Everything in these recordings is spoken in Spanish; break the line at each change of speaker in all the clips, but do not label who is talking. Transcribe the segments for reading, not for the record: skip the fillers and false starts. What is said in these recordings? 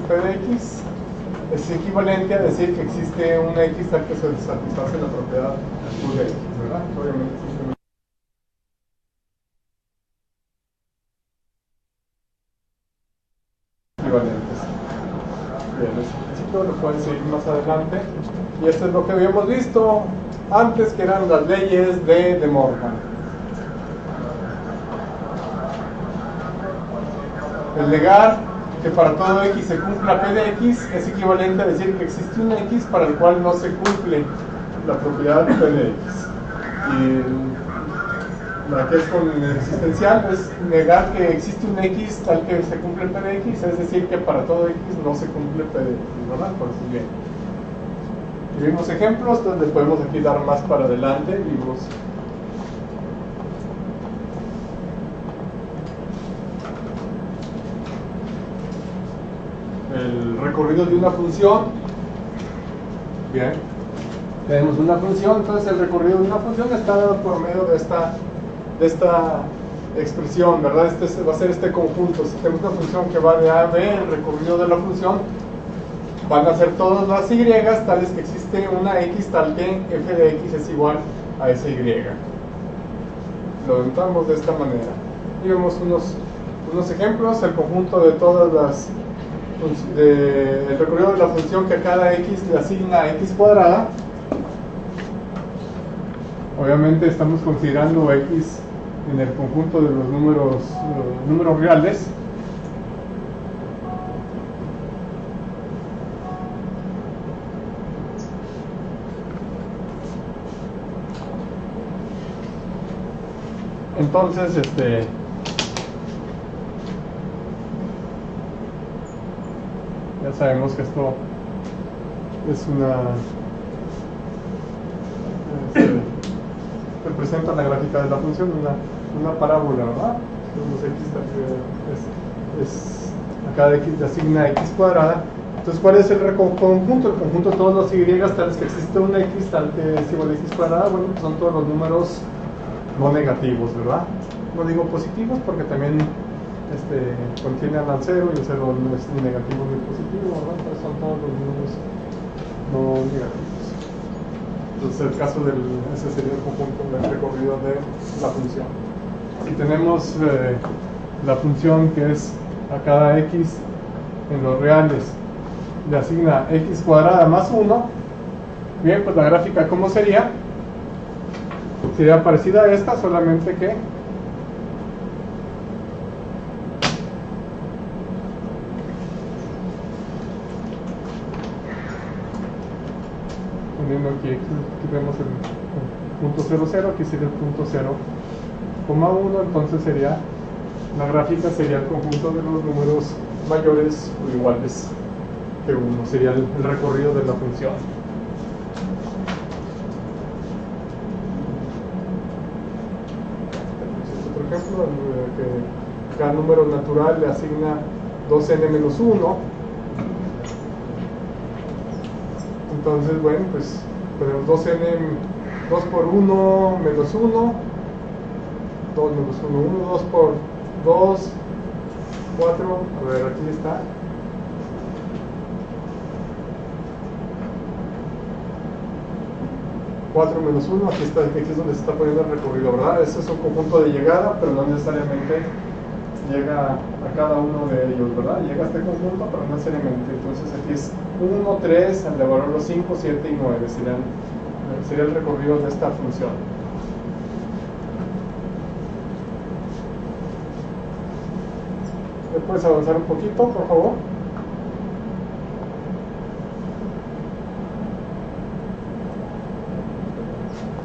P de X es equivalente a decir que existe un X tal que se satisface la propiedad Q de X, ¿verdad? Obviamente existe equivalentes. Bien, ese principio lo pueden seguir más adelante. Y esto es lo que habíamos visto antes, que eran las leyes de De Morgan. El negar que para todo X se cumpla P de X es equivalente a decir que existe un X para el cual no se cumple la propiedad P de X. Y la que es con existencial es negar que existe un X tal que se cumple P de X, es decir que para todo X no se cumple P de X, ¿verdad? Por eso bien. Y vimos ejemplos donde podemos aquí dar más para adelante. Vimos el recorrido de una función. Bien, tenemos una función, entonces el recorrido de una función está dado por medio de esta expresión, ¿verdad? Este va a ser este conjunto. Si tenemos una función que va de A a B, el recorrido de la función van a ser todas las y tales que existe una x tal que f de x es igual a esa y. Lo notamos de esta manera. Y vemos unos ejemplos, el conjunto de todas las el recorrido de la función que a cada x le asigna x cuadrada. Obviamente estamos considerando x en el conjunto de los números reales. Entonces, ya sabemos que esto es representa la gráfica de la función, una parábola, ¿verdad? A cada x le asigna x cuadrada. Entonces, ¿cuál es el conjunto? El conjunto de todos los y tales que existe una x tal que es igual a x cuadrada. Bueno, pues son todos los números no negativos, ¿verdad? No digo positivos porque también contiene al cero y el cero no es ni negativo ni positivo, ¿verdad? Entonces son todos los números no negativos. Entonces el caso ese sería el conjunto del recorrido de la función. Si tenemos la función que es a cada x en los reales le asigna x cuadrada más 1, bien, pues la gráfica ¿cómo sería? Sería parecida a esta, solamente que poniendo aquí vemos el punto 0, 0, aquí sería el punto 0,1, entonces sería la gráfica sería el conjunto de los números mayores o iguales que 1, sería el recorrido de la función. Por ejemplo, que cada número natural le asigna 2n menos 1. Entonces, bueno, pues tenemos 2n, 2 por 1 menos 1, 2 menos 1, 1, 2 por 2, 4, a ver, aquí está. Menos 1, aquí es donde se está poniendo el recorrido, ¿verdad? Ese es un conjunto de llegada, pero no necesariamente llega a cada uno de ellos, ¿verdad? Llega a este conjunto, pero no necesariamente. Entonces aquí es 1, 3, al de valor los 5, 7 y 9 sería el recorrido de esta función. ¿Me puedes avanzar un poquito, por favor?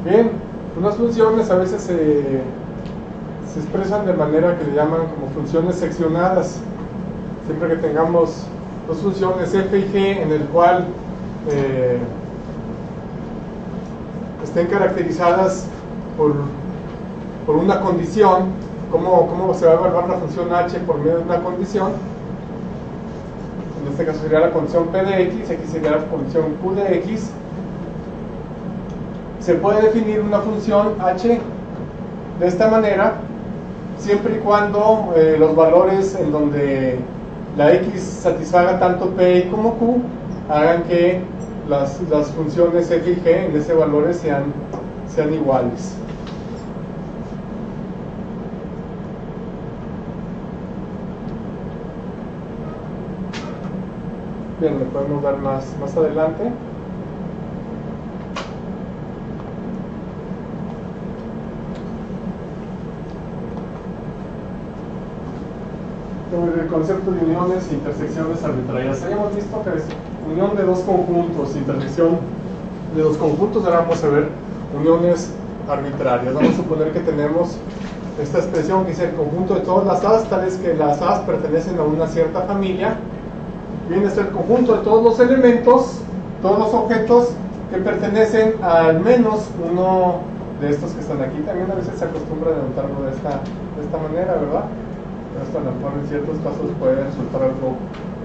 Bien, unas funciones a veces se expresan de manera que le llaman como funciones seccionadas. Siempre que tengamos dos funciones f y g en el cual estén caracterizadas por una condición, ¿cómo se va a evaluar la función h por medio de una condición? En este caso sería la condición p de x, aquí sería la condición q de x. Se puede definir una función h de esta manera siempre y cuando los valores en donde la X satisfaga tanto P como Q, hagan que las funciones F y G en ese valores sean iguales. Bien, le podemos dar más adelante. El concepto de uniones e intersecciones arbitrarias. Habíamos visto que es unión de dos conjuntos, intersección de dos conjuntos. Ahora vamos a ver uniones arbitrarias. Vamos a suponer que tenemos esta expresión que dice el conjunto de todas las A's, tales que las A's pertenecen a una cierta familia. Viene a ser el conjunto de todos los elementos, todos los objetos que pertenecen a al menos uno de estos que están aquí. También a veces se acostumbra a anotarlo de esta manera, ¿verdad? Esto a lo mejor en ciertos casos puede resultar algo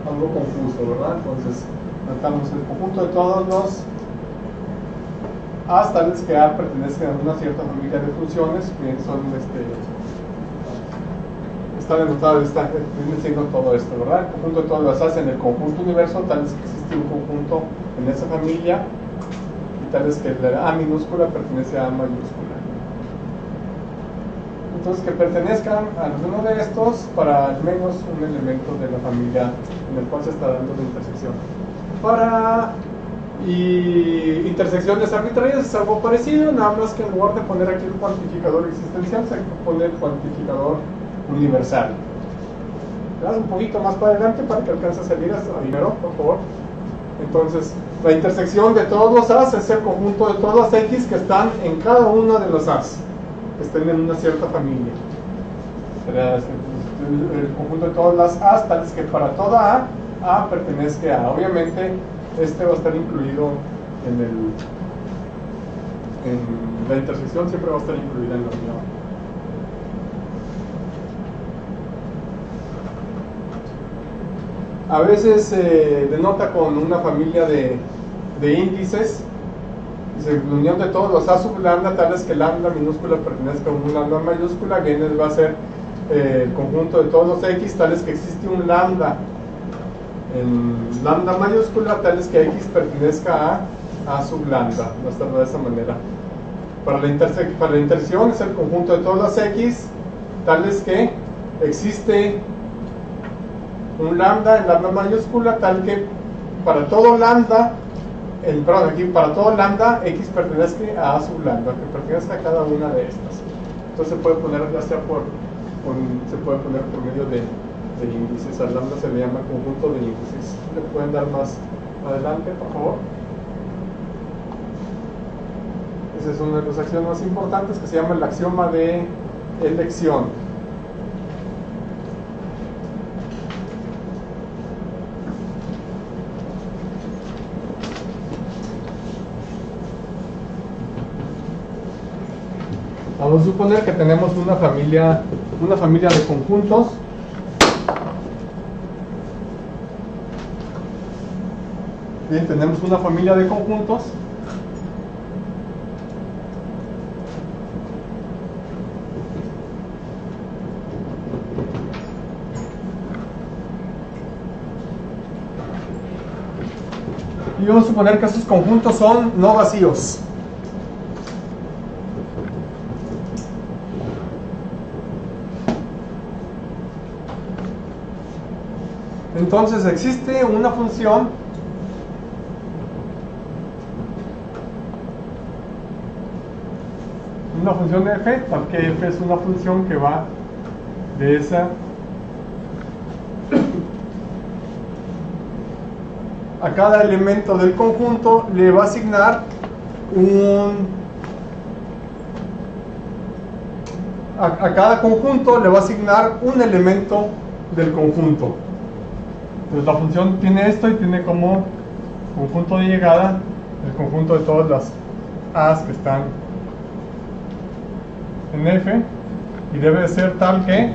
confuso, ¿verdad? Entonces, notamos el conjunto de todos los A's tales que A pertenecen a una cierta familia de funciones, que son está denotado, viene siendo todo esto, ¿verdad? El conjunto de todas las A's en el conjunto universo, tales que existe un conjunto en esa familia, y tales que la A minúscula pertenece a A mayúscula. Entonces, que pertenezcan a alguno de estos para al menos un elemento de la familia en el cual se está dando la intersección. Y intersecciones arbitrarias es algo parecido, nada más que en lugar de poner aquí el cuantificador existencial, se pone el cuantificador universal. Un poquito más para adelante para que alcance a salir hasta primero, por favor. Entonces, la intersección de todos los A's es el conjunto de todas las X que están en cada una de los A's, que estén en una cierta familia. Será el conjunto de todas las A's, tales que para toda A pertenezca a. Obviamente, este va a estar incluido en la intersección, siempre va a estar incluida en la unión. A veces se denota con una familia de índices. Dice, la unión de todos los A sub lambda, tales que lambda minúscula pertenezca a un lambda mayúscula. Bien, va a ser el conjunto de todos los X, tales que existe un lambda en lambda mayúscula, tales que X pertenezca a sub lambda. Va a estar de esa manera. Para la intersección es el conjunto de todas las X, tales que existe un lambda en lambda mayúscula, tal que para todo lambda, para todo lambda, X pertenezca a sub lambda, que pertenezca a cada una de estas. Entonces se puede poner, ya sea se puede poner por medio de índices. Al lambda se le llama conjunto de índices. ¿Le pueden dar más adelante, por favor? Esa es una de las acciones más importantes, que se llama el axioma de elección. Vamos a suponer que tenemos una familia de conjuntos. Bien, tenemos una familia de conjuntos. Y vamos a suponer que esos conjuntos son no vacíos. Entonces existe una función de f, tal que f es una función que va de esa a cada elemento del conjunto le va a asignar a cada conjunto le va a asignar un elemento del conjunto. Entonces la función tiene esto y tiene como conjunto de llegada el conjunto de todas las A's que están en F, y debe de ser tal que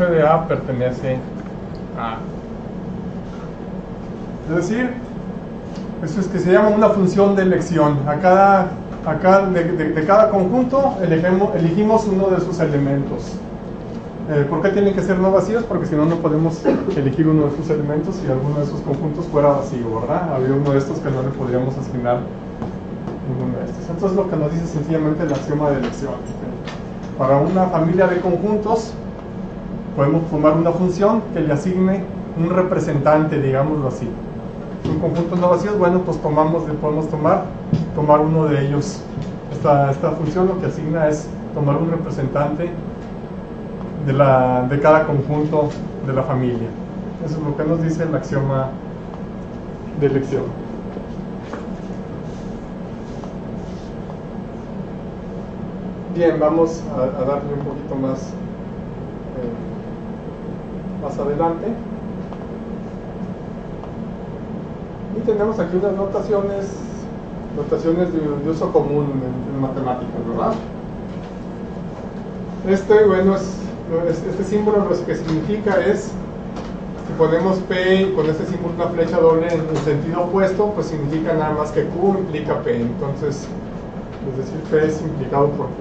f de A pertenece a. Es decir, eso es que se llama una función de elección. De cada conjunto elegimos uno de sus elementos. ¿Por qué tienen que ser no vacíos? Porque si no, no podemos elegir uno de sus elementos si alguno de esos conjuntos fuera vacío, ¿verdad? Había uno de estos que no le podríamos asignar ninguno de estos. Entonces, lo que nos dice sencillamente el axioma de elección. Para una familia de conjuntos, podemos tomar una función que le asigne un representante, digámoslo así. Un conjunto no vacíos, bueno, pues podemos tomar uno de ellos. Esta función lo que asigna es tomar un representante de cada conjunto de la familia. Eso es lo que nos dice el axioma de elección. Bien, vamos a darle un poquito más adelante. Y tenemos aquí unas notaciones de uso común en matemáticas, ¿verdad? Este símbolo lo que significa es, si ponemos P y con este símbolo una flecha doble en sentido opuesto, pues significa nada más que Q implica P. Entonces, es decir, P es implicado por Q.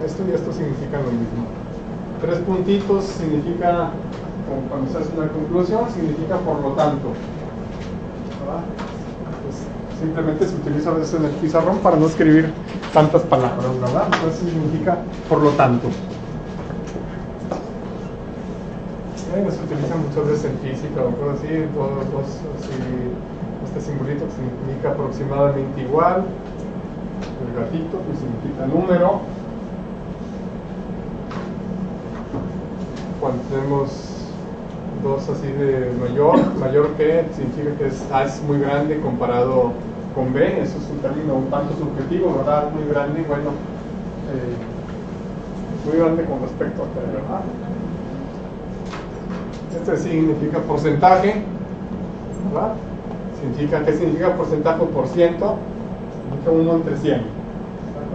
Esto y esto significan lo mismo. 3 puntitos significa, cuando se hace una conclusión, significa por lo tanto. Pues simplemente se utiliza a veces en el pizarrón para no escribir tantas palabras, ¿verdad? Entonces significa por lo tanto. Se utiliza muchas veces en física o cosas así, este simbolito que significa aproximadamente igual, el gatito que significa número. Cuando tenemos dos así de mayor que, significa que A es muy grande comparado con B. Eso es un término un tanto subjetivo, ¿verdad? Muy grande, bueno, muy grande con respecto a B, ¿verdad? Este significa porcentaje, ¿verdad? ¿Qué significa porcentaje o por ciento? Significa 1 entre 100.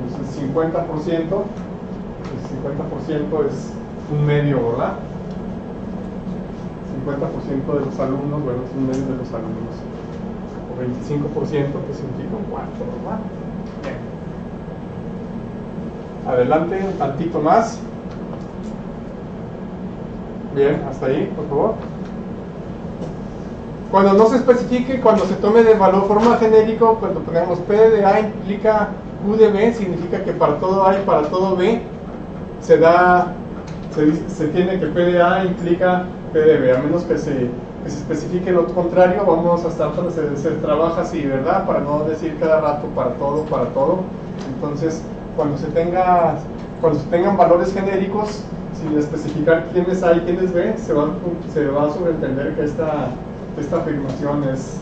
Entonces 50%, el 50% es un medio, ¿verdad? 50% de los alumnos, bueno, es un medio de los alumnos. O 25%, que significa un cuarto, ¿verdad? Bien. Adelante, un tantito más. Bien, hasta ahí, por favor. Cuando no se especifique, cuando se tome de valor forma genérico, cuando ponemos P de A implica Q de B, significa que para todo A y para todo B se tiene que P de A implica P de B, a menos que se especifique lo contrario. Vamos a estar, se trabaja así, ¿verdad? Para no decir cada rato para todo. Entonces, cuando se tengan valores genéricos, sin especificar quién es A y quién es B, se va a sobreentender que esta afirmación es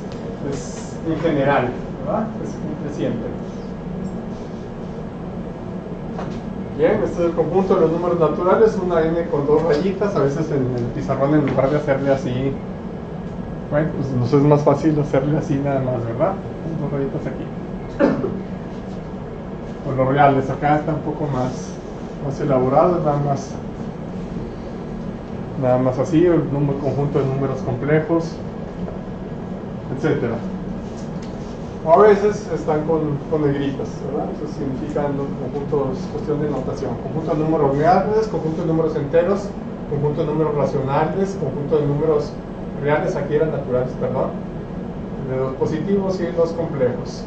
en general, ¿verdad? Es creciente. Bien, este es el conjunto de los números naturales, una n con 2 rayitas. A veces en el pizarrón, en lugar de hacerle así, bueno, pues nos es más fácil hacerle así nada más, ¿verdad? 2 rayitas aquí. O los reales, acá está un poco más elaborado, nada más así, el conjunto de números complejos, etcétera. O a veces están con negritas, ¿verdad? Eso significa conjuntos, cuestión de notación. Conjunto de números reales, conjunto de números enteros, conjunto de números racionales, conjunto de números reales, aquí eran naturales, perdón, de los positivos y los complejos.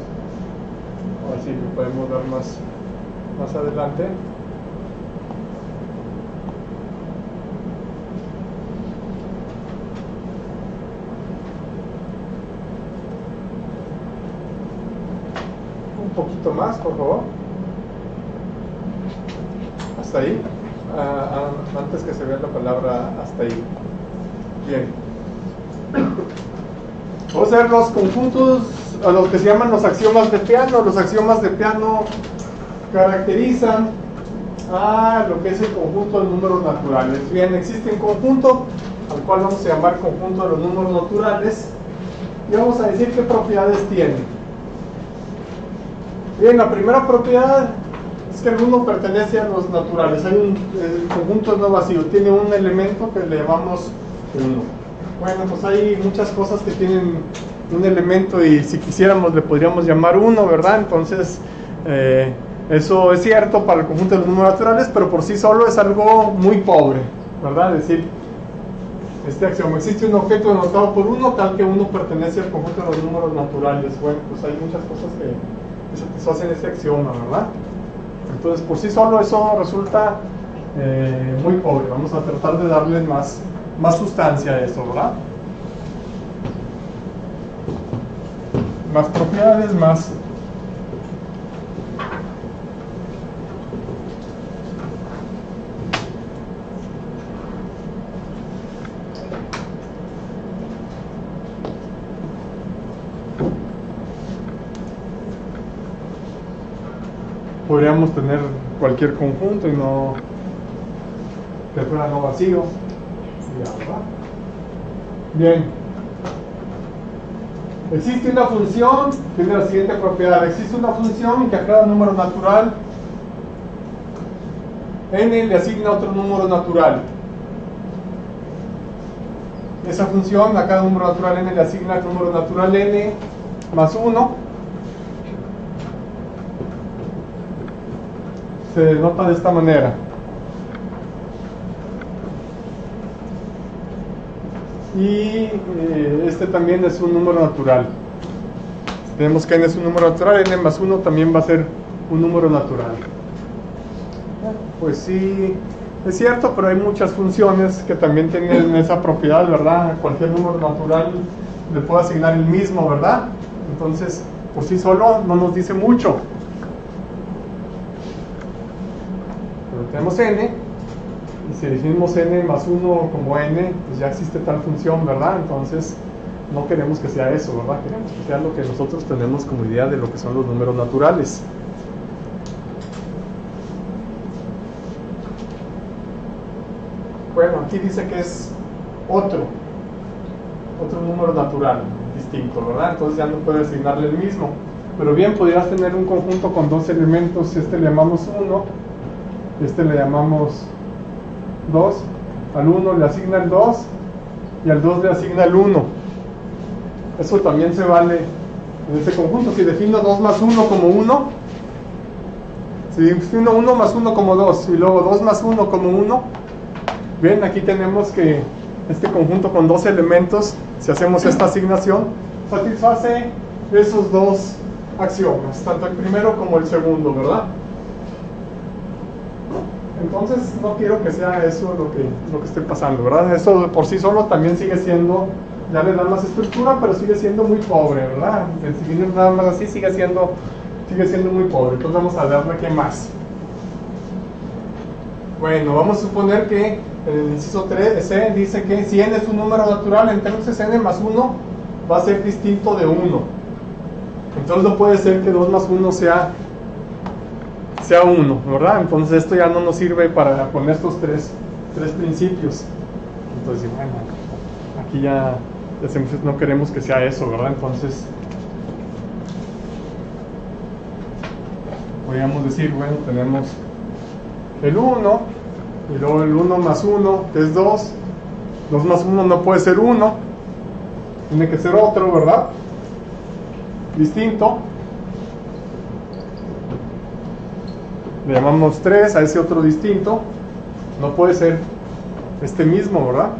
Así que podemos dar más adelante. Un poquito más, por favor. Hasta ahí. Antes que se vea la palabra hasta ahí. Bien. Vamos a ver los conjuntos, a los que se llaman los axiomas de Peano. Los axiomas de Peano caracterizan a lo que es el conjunto de números naturales. Bien, existe un conjunto al cual vamos a llamar conjunto de los números naturales y vamos a decir qué propiedades tiene. Bien, la primera propiedad Es que el 1 pertenece a los naturales. El conjunto no vacío, tiene un elemento que le llamamos 1. Bueno, pues hay muchas cosas que tienen un elemento y si quisiéramos le podríamos llamar 1, ¿verdad? Entonces, eso es cierto para el conjunto de los números naturales, pero por sí solo es algo muy pobre, ¿verdad? Es decir, este axioma: existe un objeto denotado por 1 tal que 1 pertenece al conjunto de los números naturales. Bueno, pues hay muchas cosas que satisfacen este axioma, ¿verdad? Entonces, por sí solo eso resulta muy pobre. Vamos a tratar de darle más sustancia a eso, ¿verdad? Más propiedades, más... Podríamos tener cualquier conjunto y no que fuera no vacío. Ya, ¿verdad? Bien. Existe una función, tiene la siguiente propiedad: existe una función que a cada número natural n le asigna otro número natural. Esa función a cada número natural n le asigna el número natural n más 1. Se denota de esta manera. Y este también es un número natural. Si tenemos que n es un número natural, n más 1 también va a ser un número natural. Pues sí, es cierto, pero hay muchas funciones que también tienen esa propiedad, ¿verdad? A cualquier número natural le puedo asignar el mismo, ¿verdad? Entonces, por sí solo no nos dice mucho. Pero tenemos n, y si definimos n más 1 como n, pues ya existe tal función, ¿verdad? Entonces, no queremos que sea eso, ¿verdad? Queremos que sea lo que nosotros tenemos como idea de lo que son los números naturales. Bueno, aquí dice que es otro número natural distinto, ¿verdad? Entonces ya no puede asignarle el mismo. Pero bien, podrías tener un conjunto con dos elementos. Este le llamamos 1, este le llamamos 2. Al 1 le asigna el 2 y al 2 le asigna el 1. Eso también se vale en este conjunto. Si defino 2 más 1 como 1, si defino 1 más 1 como 2 y luego 2 más 1 como 1, bien, aquí tenemos que este conjunto con dos elementos, si hacemos esta asignación, satisface esos dos axiomas, tanto el primero como el segundo, ¿verdad? Entonces no quiero que sea eso lo que esté pasando, ¿verdad? Eso por sí solo también sigue siendo, ya le da más estructura, pero sigue siendo muy pobre, ¿verdad? Si viene nada más así, sigue siendo muy pobre. Entonces vamos a darle qué más. Bueno, vamos a suponer que el inciso 3C dice que si n es un número natural, entonces n más 1 va a ser distinto de 1. Entonces no puede ser que 2 más 1 sea 1, ¿verdad? Entonces esto ya no nos sirve para poner estos tres principios. Entonces, bueno, aquí ya no queremos que sea eso, ¿verdad? Entonces podríamos decir, bueno, tenemos el 1 y luego el 1 más 1, que es 2. 2 más 1 no puede ser 1, tiene que ser otro, ¿verdad? Distinto. Le llamamos 3 a ese otro distinto. No puede ser este mismo, ¿verdad?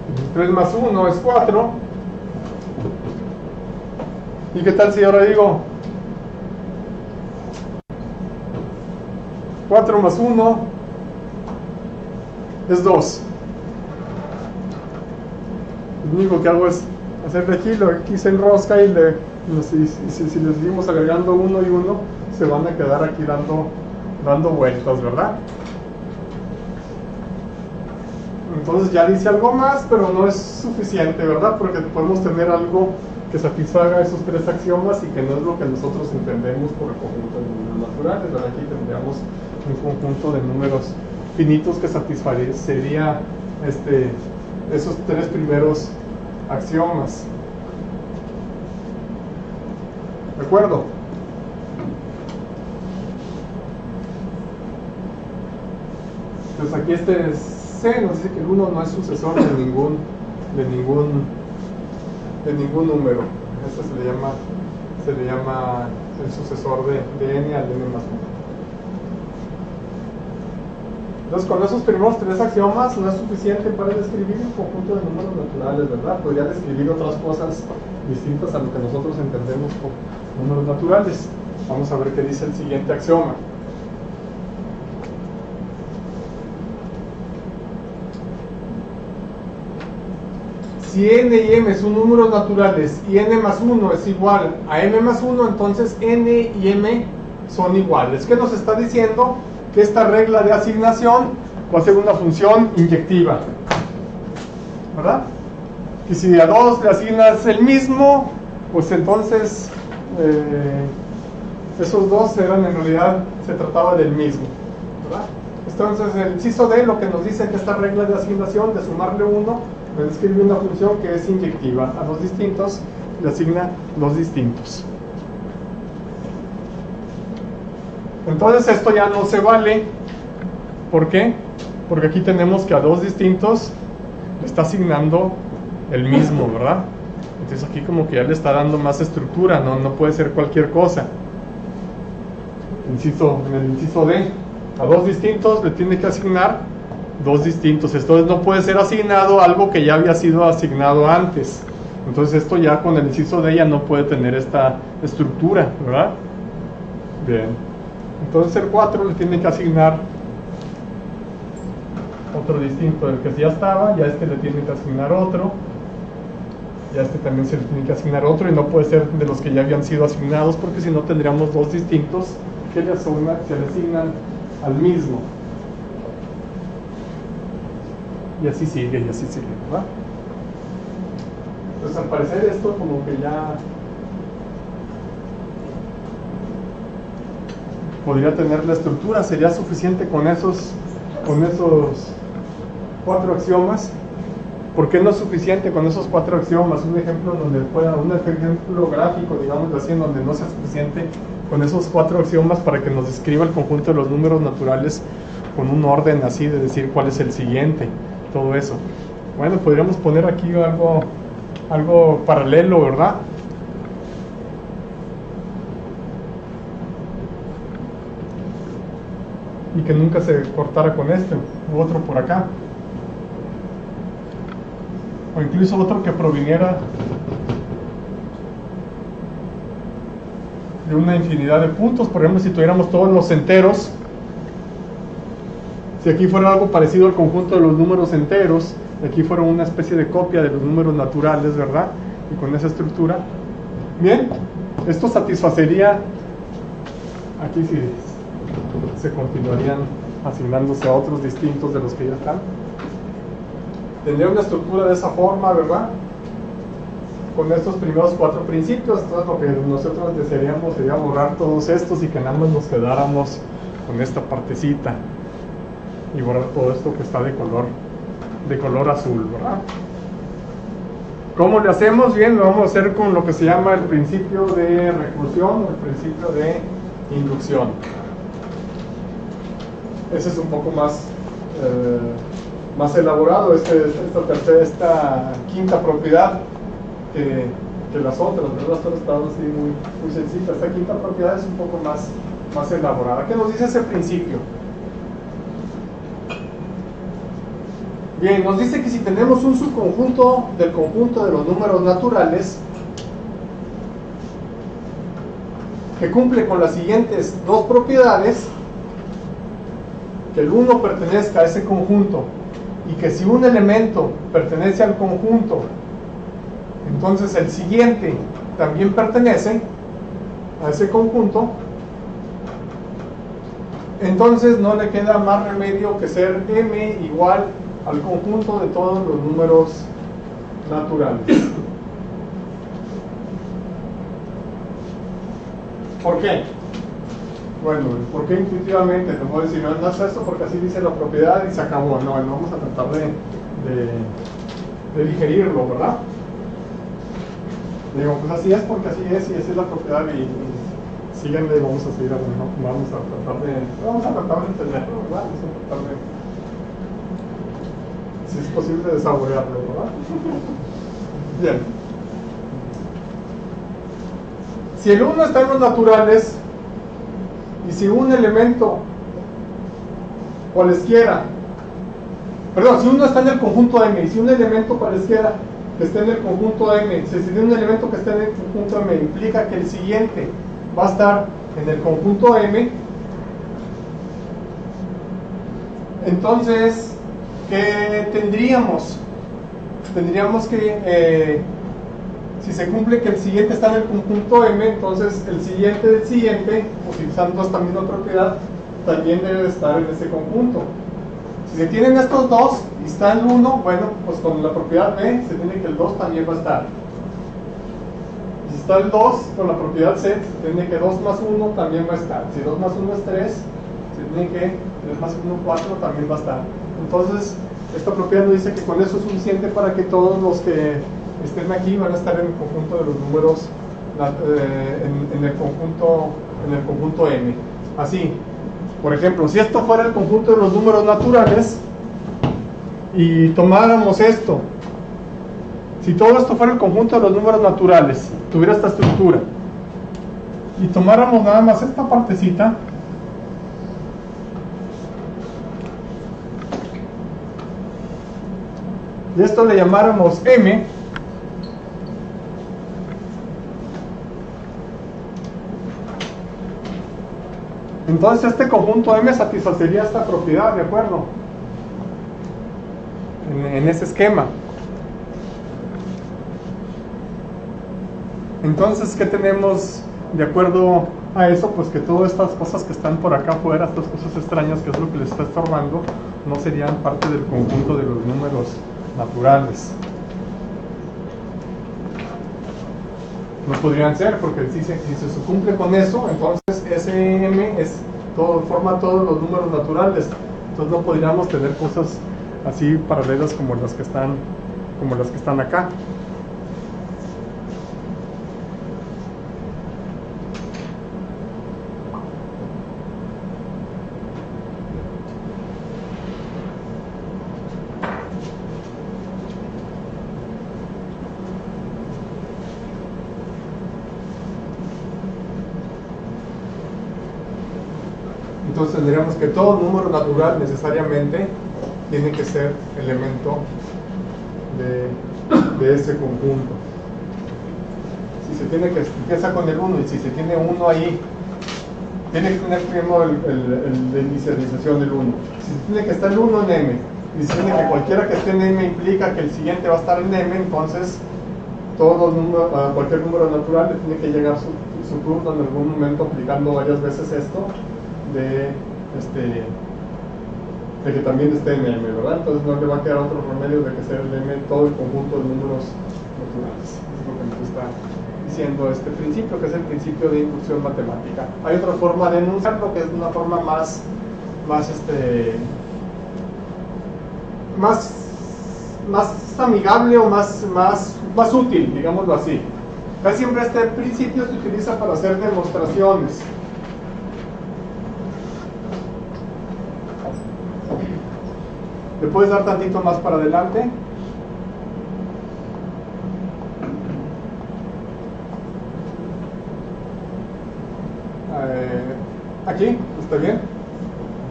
Entonces, 3 más 1 es 4. ¿Y qué tal si ahora digo 4 más 1 es 2? Lo único que hago es hacerle aquí, aquí se enrosca y si le seguimos agregando 1 y 1, se van a quedar aquí dando vueltas, ¿verdad? Entonces ya dice algo más, pero no es suficiente, ¿verdad? Porque podemos tener algo que satisfaga esos tres axiomas y que no es lo que nosotros entendemos por el conjunto de números naturales, ¿verdad? Aquí tendríamos un conjunto de números finitos que satisfacería esos tres primeros axiomas. ¿De acuerdo? Entonces aquí este C nos dice que el 1 no es sucesor de ningún número. Este se le llama el sucesor de n al n más 1. Entonces, con esos primeros tres axiomas no es suficiente para describir un conjunto de números naturales, ¿verdad? Podría describir otras cosas distintas a lo que nosotros entendemos por números naturales. Vamos a ver qué dice el siguiente axioma. Si n y m son números naturales y n más 1 es igual a m más 1, entonces n y m son iguales. ¿Qué nos está diciendo? Que esta regla de asignación va a ser una función inyectiva, ¿verdad? Y si a 2 le asignas el mismo, pues entonces esos dos eran en realidad, se trataba del mismo, ¿verdad? Entonces el inciso D lo que nos dice que esta regla de asignación de sumarle 1 nos describe una función que es inyectiva. A dos distintos le asigna dos distintos. Entonces esto ya no se vale. ¿Por qué? Porque aquí tenemos que a dos distintos le está asignando el mismo, ¿verdad? Entonces aquí como que ya le está dando más estructura, no puede ser cualquier cosa. En el inciso D, a dos distintos le tiene que asignar dos distintos. Entonces no puede ser asignado algo que ya había sido asignado antes. Entonces esto ya con el inciso D ya no puede tener esta estructura, ¿verdad? Bien. Entonces el 4 le tiene que asignar otro distinto del que ya estaba, ya este le tiene que asignar otro, ya este también se le tiene que asignar otro, y no puede ser de los que ya habían sido asignados, porque si no tendríamos dos distintos que se le asignan al mismo. Y así sigue, ¿verdad? Entonces al parecer esto como que ya podría tener la estructura. Sería suficiente con esos 4 axiomas. ¿Por qué no es suficiente con esos 4 axiomas? Un ejemplo gráfico, digamos así, en donde no sea suficiente con esos 4 axiomas para que nos describa el conjunto de los números naturales con un orden así de decir cuál es el siguiente, todo eso. Bueno, podríamos poner aquí algo paralelo, ¿verdad? Y que nunca se cortara con este u otro por acá, o incluso otro que proviniera de una infinidad de puntos. Por ejemplo, si tuviéramos todos los enteros, si aquí fuera algo parecido al conjunto de los números enteros, aquí fuera una especie de copia de los números naturales, ¿verdad? Y con esa estructura, bien, esto satisfacería. Aquí sí se continuarían asignándose a otros distintos de los que ya están. Tendría una estructura de esa forma, ¿verdad? Con estos primeros 4 principios. Entonces lo que nosotros desearíamos sería borrar todos estos y que nada más nos quedáramos con esta partecita y borrar todo esto que está de color azul, ¿verdad? ¿Cómo le hacemos? Bien, lo vamos a hacer con lo que se llama el principio de recursión o el principio de inducción. Ese es un poco más elaborado, esta quinta propiedad que las otras, ¿verdad? Las otras estaban así muy sencillas. Esta quinta propiedad es un poco más elaborada. ¿Qué nos dice ese principio? Bien, nos dice que si tenemos un subconjunto del conjunto de los números naturales que cumple con las siguientes dos propiedades, que el 1 pertenezca a ese conjunto y que si un elemento pertenece al conjunto, entonces el siguiente también pertenece a ese conjunto, entonces no le queda más remedio que ser m igual al conjunto de todos los números naturales. ¿Por qué? Bueno, ¿por qué intuitivamente? Te puedo decir, no es esto porque así dice la propiedad y se acabó. No, vamos a tratar de digerirlo, ¿verdad? Digo, pues así es porque así es y así es la propiedad y síganle y vamos a seguir hablando, vamos a tratar de entenderlo, ¿verdad? Vamos a tratar de, si es posible, de saborearlo, ¿verdad? Bien. Si el 1 está en los naturales y si un elemento cualesquiera, perdón, si uno está en el conjunto M y si un elemento cualesquiera que esté en el conjunto M, si tiene un elemento que esté en el conjunto M implica que el siguiente va a estar en el conjunto M, entonces, ¿qué tendríamos? Tendríamos que, si se cumple que el siguiente está en el conjunto M, entonces el siguiente del siguiente, utilizando esta misma propiedad, también debe estar en ese conjunto. Si se tienen estos dos y está el 1, bueno, pues con la propiedad B se tiene que el 2 también va a estar. Y si está el 2 con la propiedad C, se tiene que 2 más 1 también va a estar. Si 2 más 1 es 3, se tiene que 3 más 1 4 también va a estar. Entonces, esta propiedad nos dice que con eso es suficiente para que todos los que estén aquí van a estar en el conjunto de los números, en el conjunto M. Así. Por ejemplo, si esto fuera el conjunto de los números naturales y tomáramos esto, si todo esto fuera el conjunto de los números naturales, tuviera esta estructura, y tomáramos nada más esta partecita, y esto le llamáramos M, entonces este conjunto M satisfacería esta propiedad, ¿de acuerdo? En ese esquema. Entonces, ¿qué tenemos de acuerdo a eso? Pues que todas estas cosas que están por acá afuera, estas cosas extrañas, que es lo que les está estorbando, no serían parte del conjunto de los números naturales. No podrían ser, porque si se cumple con eso, entonces SM forma todos los números naturales. Entonces no podríamos tener cosas así paralelas como las que están acá. Entonces tendríamos que todo número natural necesariamente tiene que ser elemento de ese conjunto. Si se tiene que empieza con el 1 y si se tiene 1 ahí, tiene que tener primero el de inicialización del 1. Si se tiene que estar el 1 en M y se tiene que cualquiera que esté en M implica que el siguiente va a estar en M, entonces cualquier número natural le tiene que llegar su turno en algún momento aplicando varias veces esto de que también esté en M, ¿verdad? Entonces no le va a quedar otro remedio de que sea el M todo el conjunto de números naturales. Es lo que nos está diciendo este principio, que es el principio de inducción matemática. Hay otra forma de enunciarlo, que es una forma más amigable o más útil, digámoslo así. Casi siempre este principio se utiliza para hacer demostraciones. ¿Le puedes dar tantito más para adelante? Aquí, ¿está bien?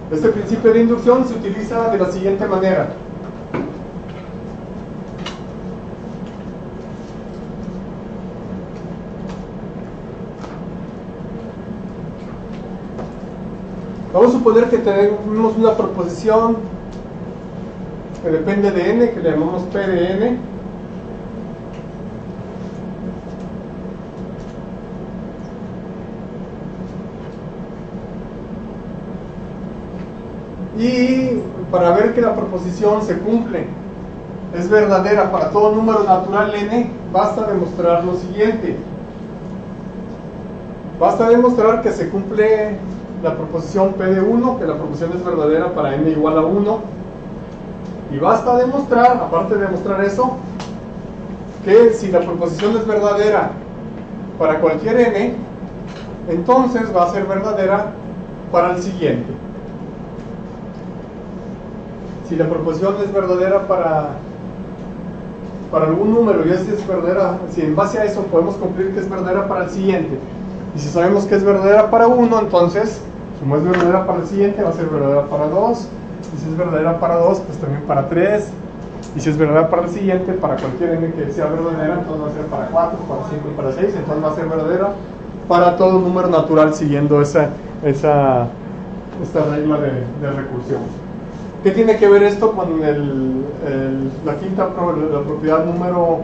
Este principio de inducción se utiliza de la siguiente manera. Vamos a suponer que tenemos una proposición que depende de n, que le llamamos P de n. Y para ver que la proposición se cumple, es verdadera para todo número natural n, basta demostrar lo siguiente. Basta demostrar que se cumple la proposición P de 1, que la proposición es verdadera para n igual a 1. Y basta demostrar, aparte de demostrar eso, que si la proposición es verdadera para cualquier n, entonces va a ser verdadera para el siguiente. Si la proposición es verdadera para algún número y es verdadera, si en base a eso podemos concluir que es verdadera para el siguiente, y si sabemos que es verdadera para uno, entonces como es verdadera para el siguiente va a ser verdadera para 2, y si es verdadera para 2, pues también para 3, y si es verdadera para el siguiente, para cualquier n que sea verdadera, entonces va a ser para 4, para 5 y para 6, entonces va a ser verdadera para todo número natural siguiendo esta regla de recursión. ¿Qué tiene que ver esto con la propiedad número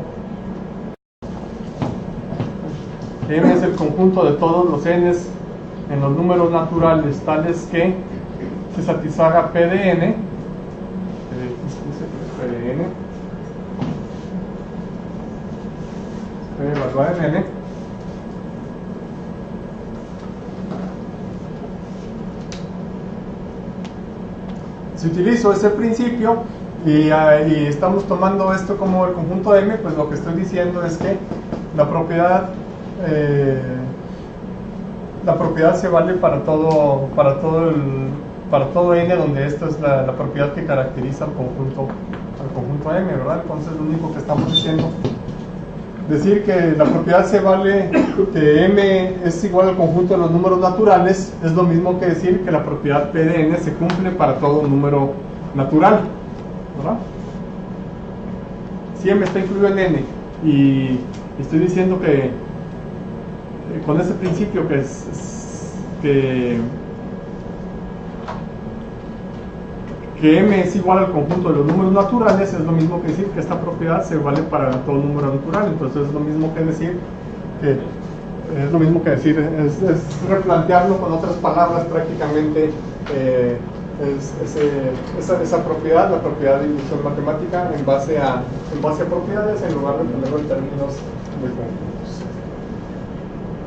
m? Es el conjunto de todos los n's en los números naturales tales que se satisfaga P de n, P evaluada en n, si utilizo ese principio y estamos tomando esto como el conjunto M, pues lo que estoy diciendo es que la propiedad se vale para todo n donde esta es la propiedad que caracteriza al conjunto M, ¿verdad? Entonces lo único que estamos diciendo, decir que la propiedad se vale, que M es igual al conjunto de los números naturales, es lo mismo que decir que la propiedad P de n se cumple para todo número natural, ¿verdad? Si M está incluido en n y estoy diciendo que con ese principio que M es igual al conjunto de los números naturales, es lo mismo que decir que esta propiedad se vale para todo número natural. Entonces es lo mismo que decir es replantearlo con otras palabras prácticamente. Esa propiedad, la propiedad de inducción matemática en base a propiedades en lugar de ponerlo en términos de conjuntos.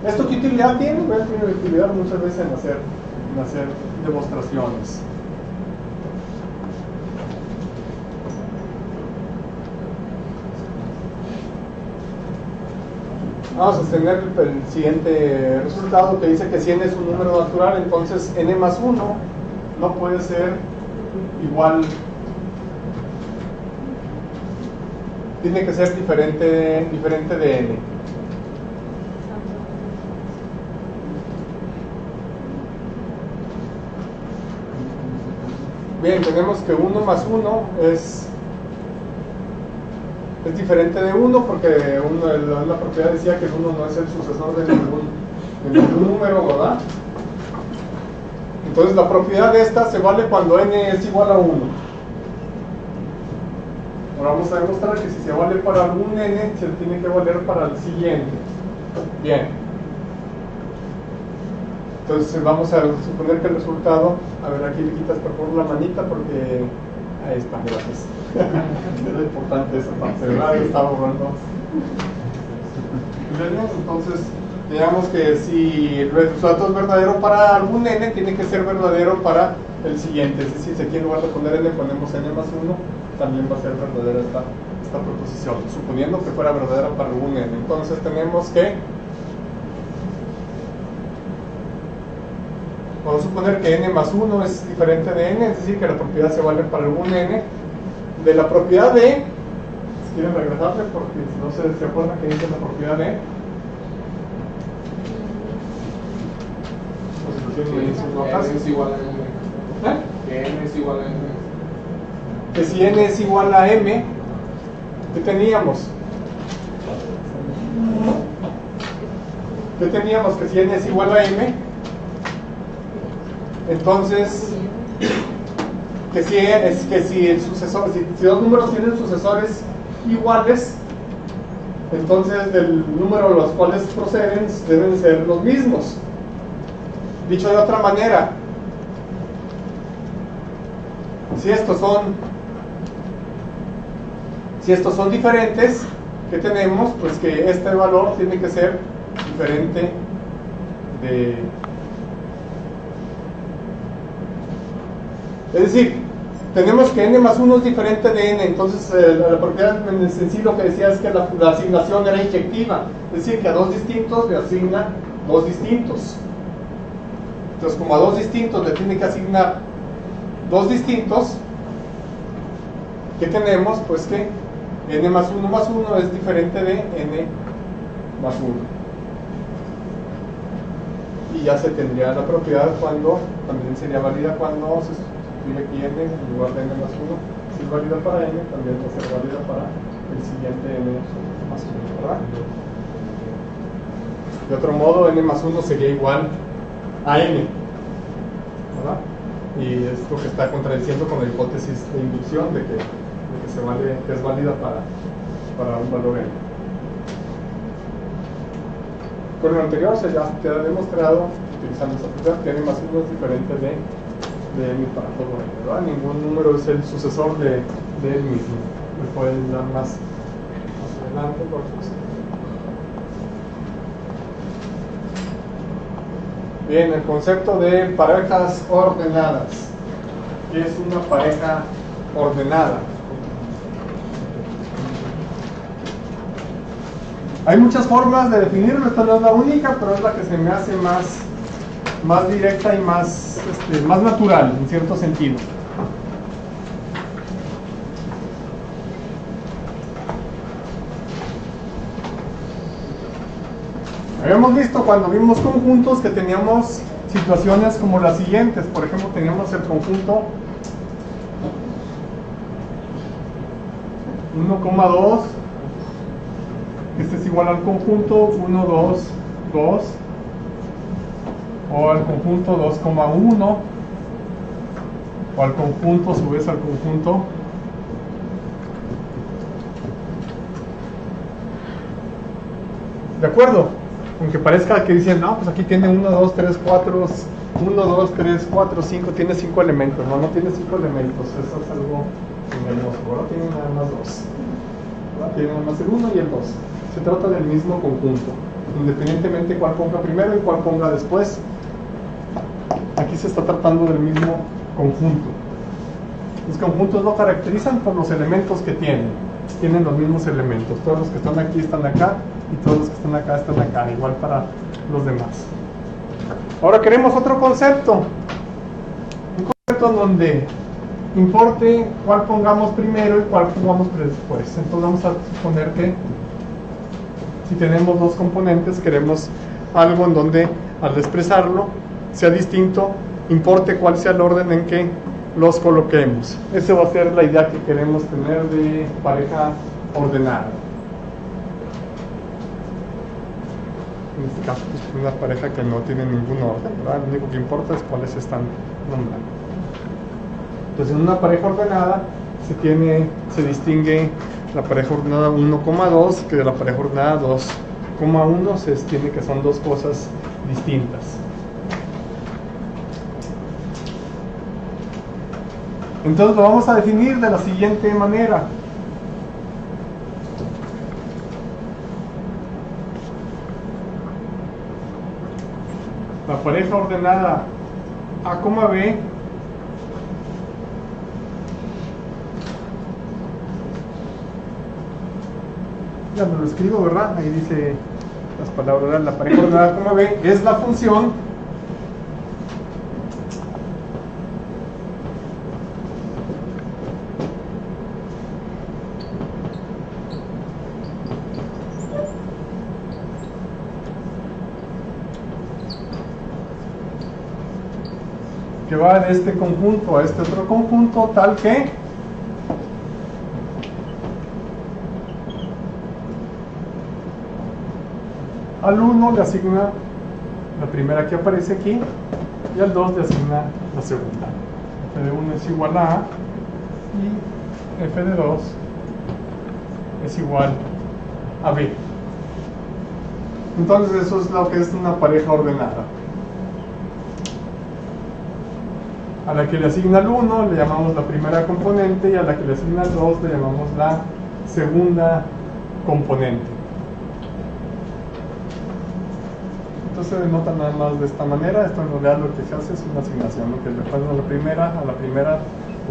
¿Esto qué utilidad tiene? Bueno, tiene utilidad muchas veces en hacer demostraciones. Vamos a tener el siguiente resultado que dice que si n es un número natural, entonces n más 1 no puede ser igual, tiene que ser diferente de n. Bien, tenemos que 1 más 1 es diferente de 1 porque la propiedad decía que el 1 no es el sucesor de ningún número, ¿verdad? Entonces la propiedad de esta se vale cuando n es igual a 1. Ahora vamos a demostrar que si se vale para algún n, se tiene que valer para el siguiente. Bien. Entonces vamos a suponer que el resultado, a ver, aquí le quitas por favor la manita porque ahí está, gracias. Era importante esa parte, ¿verdad? Yo estaba borrando. Entonces, digamos que si el resultado es verdadero para algún n, tiene que ser verdadero para el siguiente. Es decir, si aquí en lugar de poner n ponemos n más 1, también va a ser verdadera esta proposición, suponiendo que fuera verdadera para algún n. Entonces tenemos que, vamos a suponer que n más 1 es diferente de n, es decir, que la propiedad se vale para algún n. De la propiedad de, si quieren regresarle porque si no se acuerdan que dice la propiedad de, pues lo tienen en sus notas.
N es igual a m. Que n es igual a m.
Que si n es igual a m, ¿qué teníamos? ¿Qué teníamos? Que si n es igual a m, entonces que si el sucesor, si dos números tienen sucesores iguales, entonces del número de los cuales proceden deben ser los mismos. Dicho de otra manera, si estos son diferentes, ¿qué tenemos? Pues que este valor tiene que ser diferente es decir, tenemos que n más 1 es diferente de n, entonces la propiedad en sí lo que decía es que la asignación era inyectiva, es decir, que a dos distintos le asigna dos distintos. Entonces, como a dos distintos le tiene que asignar dos distintos, ¿qué tenemos? Pues que n más 1 es diferente de n más 1. Y ya se tendría la propiedad cuando, también sería válida cuando se sustituye aquí n en lugar de n más 1. Si es válida para n, también va a ser válida para el siguiente n más 1, ¿verdad? De otro modo, n más 1 sería igual a n, ¿verdad? Y es lo que está contradiciendo con la hipótesis de inducción de que es válida para un valor n. Con lo anterior se ya queda demostrado, utilizando esta propiedad, que n más 1 es diferente de n para todo n, ¿verdad? Ningún número es el sucesor de él mismo. Me pueden dar más adelante, por favor. Bien, el concepto de parejas ordenadas. ¿Qué es una pareja ordenada? Hay muchas formas de definirlo, esta no es la única, pero es la que se me hace más directa y más natural, en cierto sentido. Habíamos visto cuando vimos conjuntos que teníamos situaciones como las siguientes. Por ejemplo, teníamos el conjunto 1,2. Este es igual al conjunto 1, 2, 2, o al conjunto 2,1, o al conjunto, a su vez al conjunto 'de acuerdo? Aunque parezca que dicen, no, pues aquí tiene 1, 2, 3, 4, 1, 2, 3, 4, 5, tiene 5 elementos. No, no tiene 5 elementos, eso es algo engañoso. Ahora tiene nada más 2. Tiene nada más el 1 y el 2. Se trata del mismo conjunto, independientemente cuál ponga primero y cuál ponga después. Aquí se está tratando del mismo conjunto. Los conjuntos lo caracterizan por los elementos que tienen. Tienen los mismos elementos. Todos los que están aquí están acá y todos los que están acá están acá, igual para los demás. Ahora queremos otro concepto. Un concepto en donde importe cuál pongamos primero y cuál pongamos después. Entonces vamos a suponer que si tenemos dos componentes, queremos algo en donde al expresarlo sea distinto, importe cuál sea el orden en que los coloquemos. Esa va a ser la idea que queremos tener de pareja ordenada. En este caso, pues, una pareja que no tiene ningún orden, ¿verdad? Lo único que importa es cuáles se están nombrando. Entonces, en una pareja ordenada se distingue la pareja ordenada 1,2 que de la pareja ordenada 2,1. Se entiende que son dos cosas distintas. Entonces lo vamos a definir de la siguiente manera. La pareja ordenada A, B ya me lo escribo, ¿verdad? Ahí dice las palabras. La pareja ordenada A, B es la función que va de este conjunto a este otro conjunto, tal que al 1 le asigna la primera que aparece aquí y al 2 le asigna la segunda. F de 1 es igual a A y F de 2 es igual a B. Entonces eso es lo que es una pareja ordenada. A la que le asigna el 1 le llamamos la primera componente y a la que le asigna el 2 le llamamos la segunda componente. Entonces se denota nada más de esta manera. Esto en realidad lo que se hace es una asignación, lo que le pasa a la primera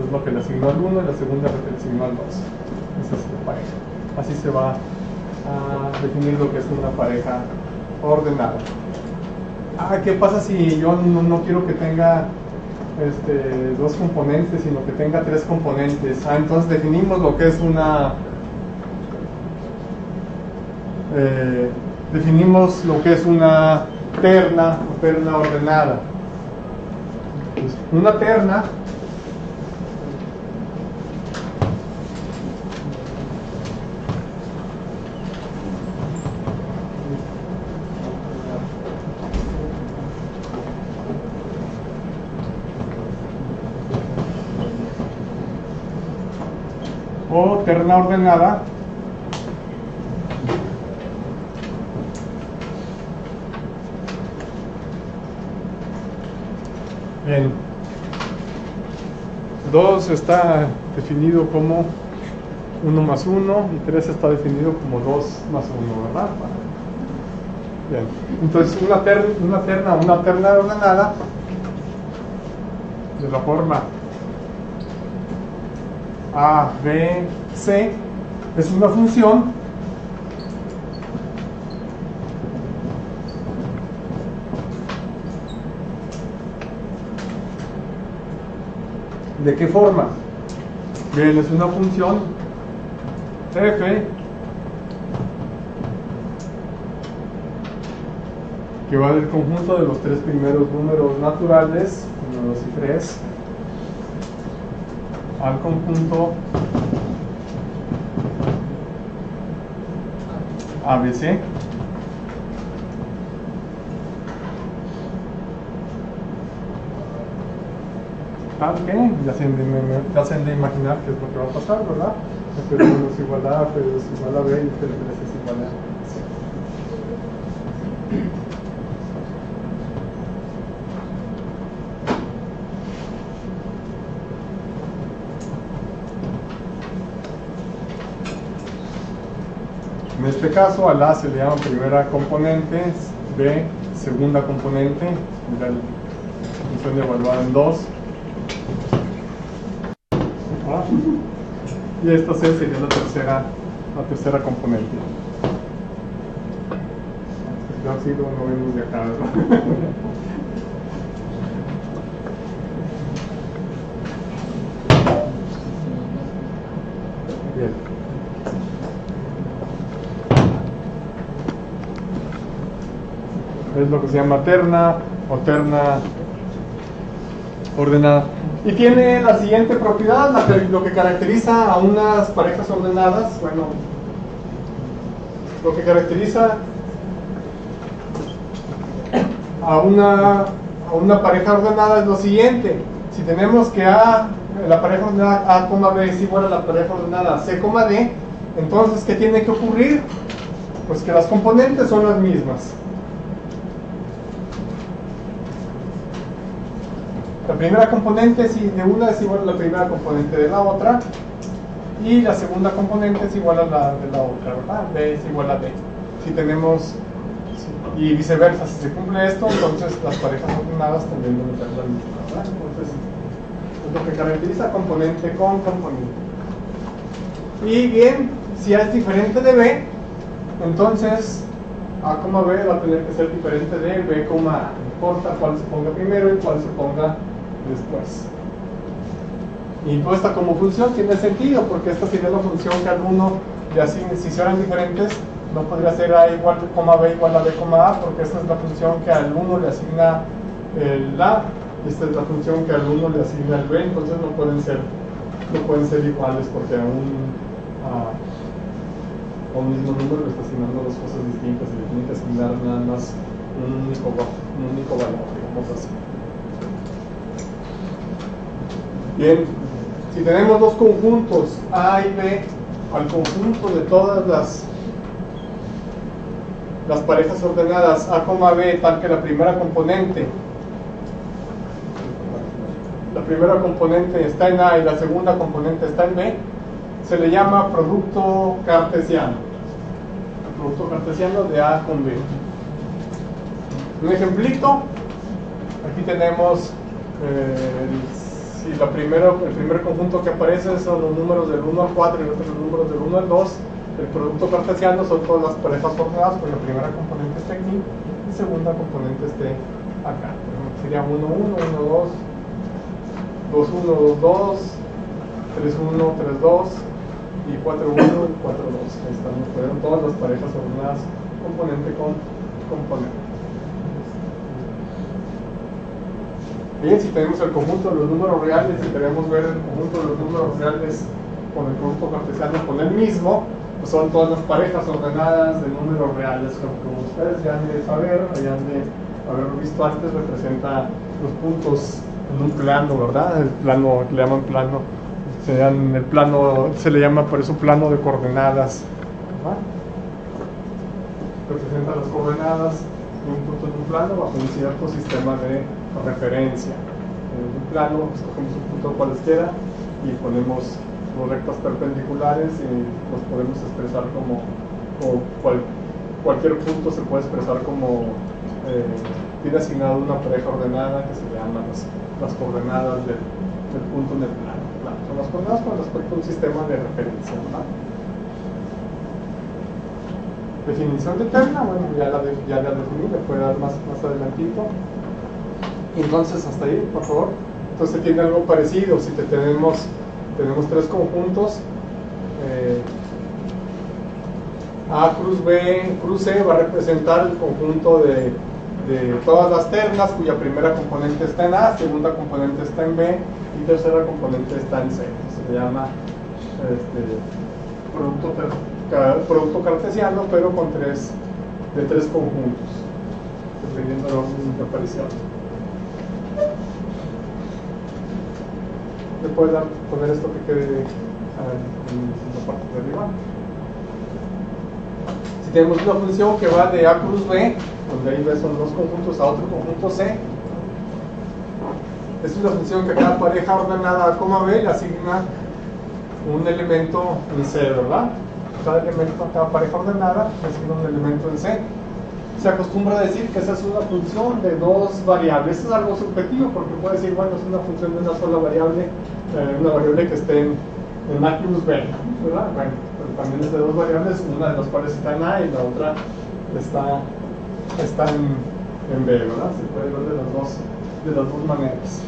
Es lo que le asignó al 1 y la segunda lo que le asignó al 2. Esa es la pareja. Así se va a definir lo que es una pareja ordenada. ¿Qué pasa si yo no quiero que tenga dos componentes, sino que tenga tres componentes? Entonces definimos lo que es una terna o terna ordenada. Pues una terna o terna ordenada en 2 está definido como 1 más 1 y 3 está definido como 2 más 1, ¿verdad? Bien, entonces una terna ordenada de la forma A, B, C es una función ¿de qué forma? Bien, es una función f que va del conjunto de los tres primeros números naturales, 1, 2 y 3, al conjunto ABC. Ok, ya se han de imaginar qué es lo que va a pasar, ¿verdad? F1 es igual a A, F2 es igual a B y F3 es igual a C. En este caso al A se le llama primera componente, B segunda componente, la función evaluada en 2, y esta C sería la tercera componente. Así lo vemos de acá, ¿verdad? Bien. Es lo que se llama terna o terna ordenada. Y tiene la siguiente propiedad, lo que caracteriza a unas parejas ordenadas. Bueno, lo que caracteriza a una pareja ordenada es lo siguiente. Si tenemos que la pareja ordenada A, B es igual a la pareja ordenada C, D, entonces ¿qué tiene que ocurrir? Pues que las componentes son las mismas. La primera componente de una es igual a la primera componente de la otra, y la segunda componente es igual a la de la otra, ¿verdad? B es igual a D. Si tenemos, y viceversa, si se cumple esto, entonces las parejas ordenadas también deben ser las mismas, ¿verdad? Entonces, es lo que caracteriza componente con componente. Y bien, si A es diferente de B, entonces A, B va a tener que ser diferente de B, A. No importa cuál se ponga primero y cuál se ponga después. Y puesta como función tiene sentido, porque esta sería la función que al 1 le asigne. Si fueran diferentes, no podría ser A igual a B igual a B, A, porque esta es la función que al 1 le asigna el A, y esta es la función que al 1 le asigna el B, entonces no pueden ser iguales, porque a un mismo número le está asignando dos cosas distintas y le tiene que asignar nada más un único valor, digamos así. Bien, si tenemos dos conjuntos A y B, al conjunto de todas las parejas ordenadas A, B, tal que la primera componente está en A y la segunda componente está en B, se le llama producto cartesiano. El producto cartesiano de A con B. Un ejemplito, aquí tenemos el si el primer conjunto que aparece son los números del 1 al 4 y otros los números del 1 al 2, el producto cartesiano son todas las parejas ordenadas, pues la primera componente esté aquí y la segunda componente esté acá. Sería 1, 1, 1, 2, 2, 1, 2, 2, 3, 1, 3, 2 y 4, 1 y 4, 2. Ahí están, fueron todas las parejas ordenadas componente con componente. Bien, si tenemos el conjunto de los números reales y queremos ver el conjunto de los números reales con el producto cartesiano con el mismo, pues son todas las parejas ordenadas de números reales, como ustedes ya han de saber, ya han de haberlo visto antes, representa los puntos en un plano, ¿verdad? El plano, que le llaman plano, el plano se le llama por eso plano de coordenadas, ¿verdad? Representa las coordenadas de un punto en un plano bajo un cierto sistema de referencia. En un plano escogemos un punto cualesquiera y ponemos dos rectas perpendiculares y los podemos expresar como cualquier punto se puede expresar como tiene asignado una pareja ordenada que se llama las coordenadas del punto en el plano. Claro, son las coordenadas con respecto a un sistema de referencia, ¿verdad? Definición de terna, bueno, ya la definí, le puedo dar más adelantito. Entonces, hasta ahí, por favor. Entonces tiene algo parecido, si tenemos tres conjuntos, A cruz B, cruz C va a representar el conjunto de todas las ternas cuya primera componente está en A, segunda componente está en B y tercera componente está en C. Se le llama producto cartesiano, pero con tres conjuntos, dependiendo del orden de aparición. ¿Le puedes poner esto que quede en la parte de arriba? Si tenemos una función que va de A cruz B, donde ahí B son dos conjuntos, a otro conjunto C, es una función que a cada pareja ordenada A, B le asigna un elemento en C, ¿verdad? Cada pareja ordenada le asigna un elemento en C. Se acostumbra a decir que esa es una función de dos variables. Eso es algo subjetivo porque puede decir, bueno, es una función de una sola variable, una variable que esté en A cruz B, ¿verdad? Bueno, pero también es de dos variables, una de las cuales está en A y la otra está en B, ¿verdad? Se puede ver de las dos maneras.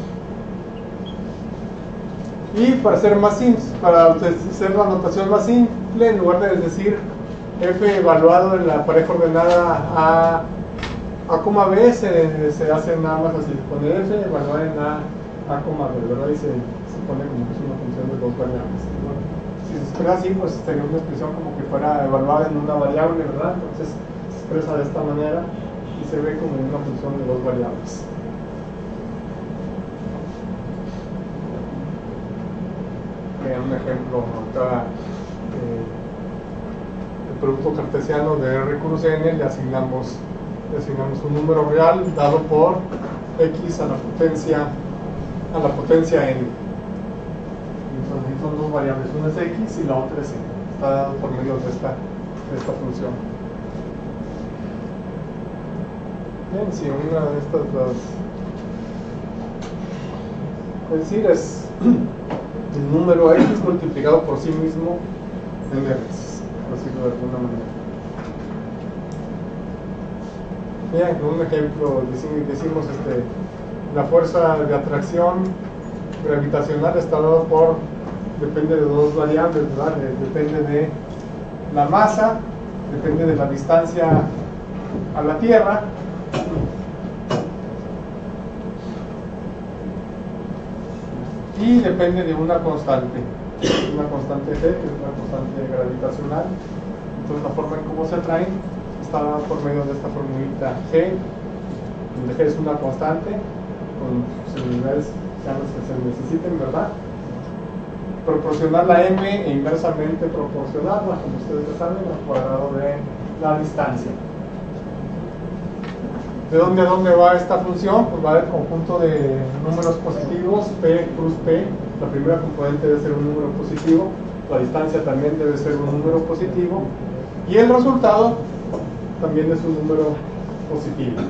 Y para hacer la notación más simple, en lugar de decir f evaluado en la pareja ordenada A, B, se hace nada más así, pone f evaluado en A, B, ¿verdad? Y se pone como que es una función de dos variables. Bueno, si se expresa así, pues sería una expresión como que fuera evaluada en una variable, ¿verdad? Entonces se expresa de esta manera y se ve como una función de dos variables. Un ejemplo acá, el producto cartesiano de R cruz N le asignamos un número real dado por X a la potencia N. Entonces son dos variables, una es X y la otra es N, está dado por medio de esta función. Bien, si una de estas es decir, es el número X multiplicado por sí mismo en veces, por decirlo de alguna manera. Bien, con un ejemplo decimos la fuerza de atracción gravitacional está dada depende de dos variables, ¿verdad? Depende de la masa, depende de la distancia a la Tierra. Y depende de una constante G, que es una constante gravitacional. Entonces la forma en cómo se atraen está dada por medio de esta formulita G, donde G es una constante con sus unidades sean las que se necesiten, ¿verdad? Proporcionar la M e inversamente proporcionarla, como ustedes ya saben, al cuadrado de la distancia. ¿De dónde a dónde va esta función? Pues va del conjunto de números positivos, P cruz P. La primera componente debe ser un número positivo, la distancia también debe ser un número positivo, y el resultado también es un número positivo.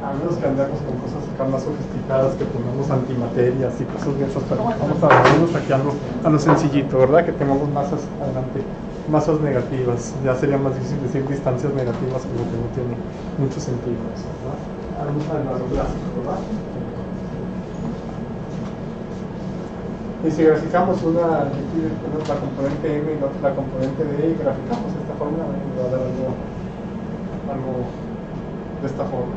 A menos que andemos con cosas acá más sofisticadas, que pongamos antimaterias y cosas de esas, pero vamos a vernos aquí a lo sencillito, ¿verdad? Que tengamos masas adelante, masas negativas. Ya sería más difícil decir distancias negativas, como que no tiene mucho sentido eso, ¿verdad? Vamos a lo clásico, ¿verdad? Y si graficamos una, aquí tenemos la componente M y la componente D y graficamos de esta forma, va a dar algo de esta forma.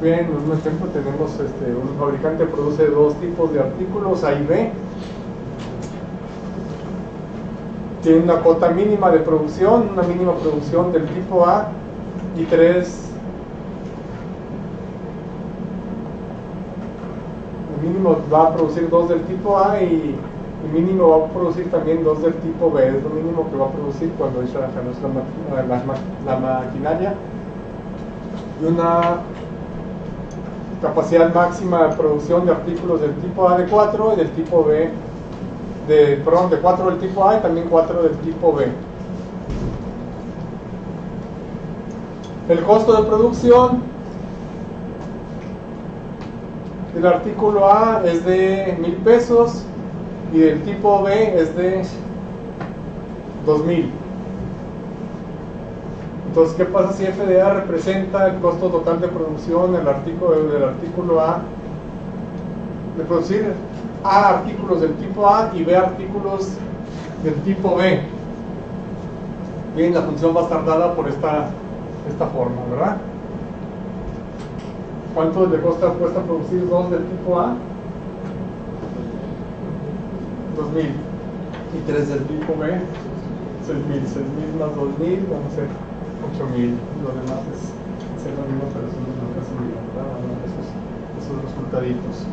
Bien, en un ejemplo tenemos un fabricante produce dos tipos de artículos, A y B. Tiene una cuota mínima de producción, una mínima producción del tipo A y el mínimo va a producir dos del tipo A y mínimo va a producir también dos del tipo B. Es lo mínimo que va a producir cuando echa la maquinaria. Y una capacidad máxima de producción de artículos del tipo A de 4 y del tipo B de 4 del tipo A y también 4 del tipo B. El costo de producción del artículo A es de 1,000 pesos y del tipo B es de 2,000. Entonces, ¿qué pasa si FDA representa el costo total de producción del artículo A, de producir A artículos del tipo A y B artículos del tipo B? Bien, la función va a estar dada por esta forma, ¿verdad? ¿Cuánto le cuesta producir dos del tipo A? 2,000. Y tres del tipo B, 6,000. 6,000 más 2,000, vamos a hacer 8,000. Lo demás es lo mismo, pero son una casualidad, ¿verdad? Esos resultaditos.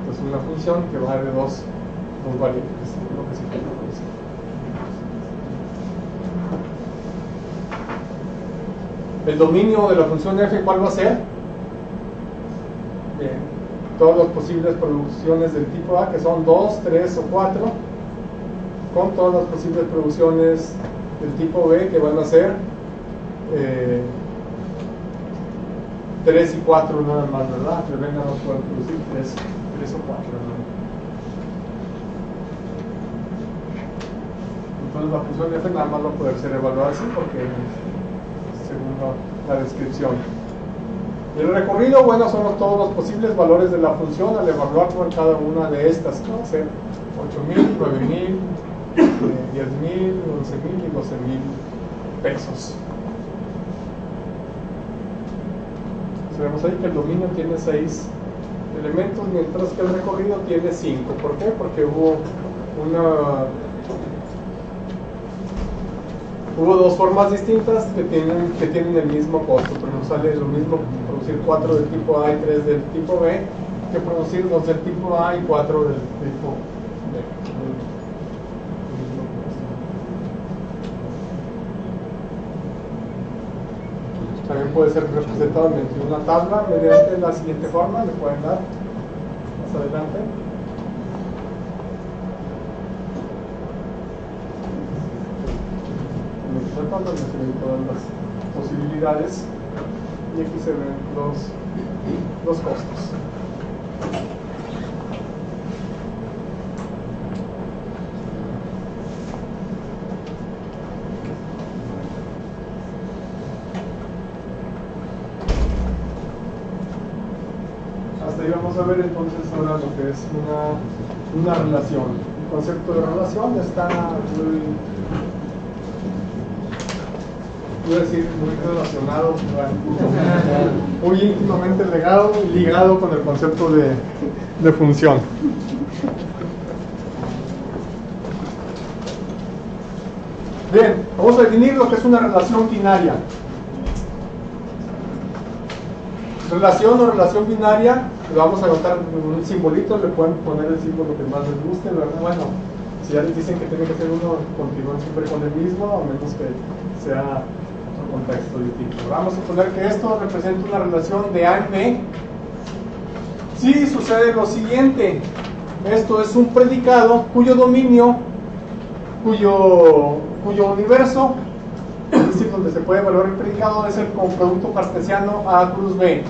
Entonces, una función que va de dos variables, lo que se quiere producir. El dominio de la función f, ¿cuál va a ser? Bien, todas las posibles producciones del tipo A, que son 2, 3 o 4, con todas las posibles producciones del tipo B, que van a ser 3 y 4 nada más, ¿verdad? Que vengan a poder producir 3 o 4, ¿no? Entonces la función f nada más va a poder ser evaluada así, porque según la descripción. Y el recorrido, bueno, son todos los posibles valores de la función al evaluar por cada una de estas, que va a ser 8,000, 9,000, 10,000, 11,000 y 12,000 pesos. Vemos ahí que el dominio tiene 6 elementos, mientras que el recorrido tiene 5. ¿Por qué? Porque hubo dos formas distintas que tienen el mismo costo, pero nos sale lo mismo producir 4 del tipo A y 3 del tipo B que producir 2 del tipo A y 4 del tipo B. También puede ser representado mediante una tabla mediante la siguiente forma, le pueden dar más adelante. Donde se ven todas las posibilidades y aquí se ven los costos. Hasta ahí vamos a ver entonces ahora lo que es una relación. El concepto de relación está muy relacionado, muy íntimamente ligado con el concepto de función. Bien, vamos a definir lo que es una relación binaria. Relación o relación binaria, le vamos a anotar un simbolito, le pueden poner el símbolo que más les guste, ¿verdad? Bueno, si ya les dicen que tiene que ser uno, continúen siempre con el mismo, a menos que sea contexto distinto. Vamos a suponer que esto representa una relación de A en B. Si sucede lo siguiente, Esto es un predicado cuyo dominio, cuyo universo, es decir, donde se puede evaluar el predicado, es el producto cartesiano A cruz B.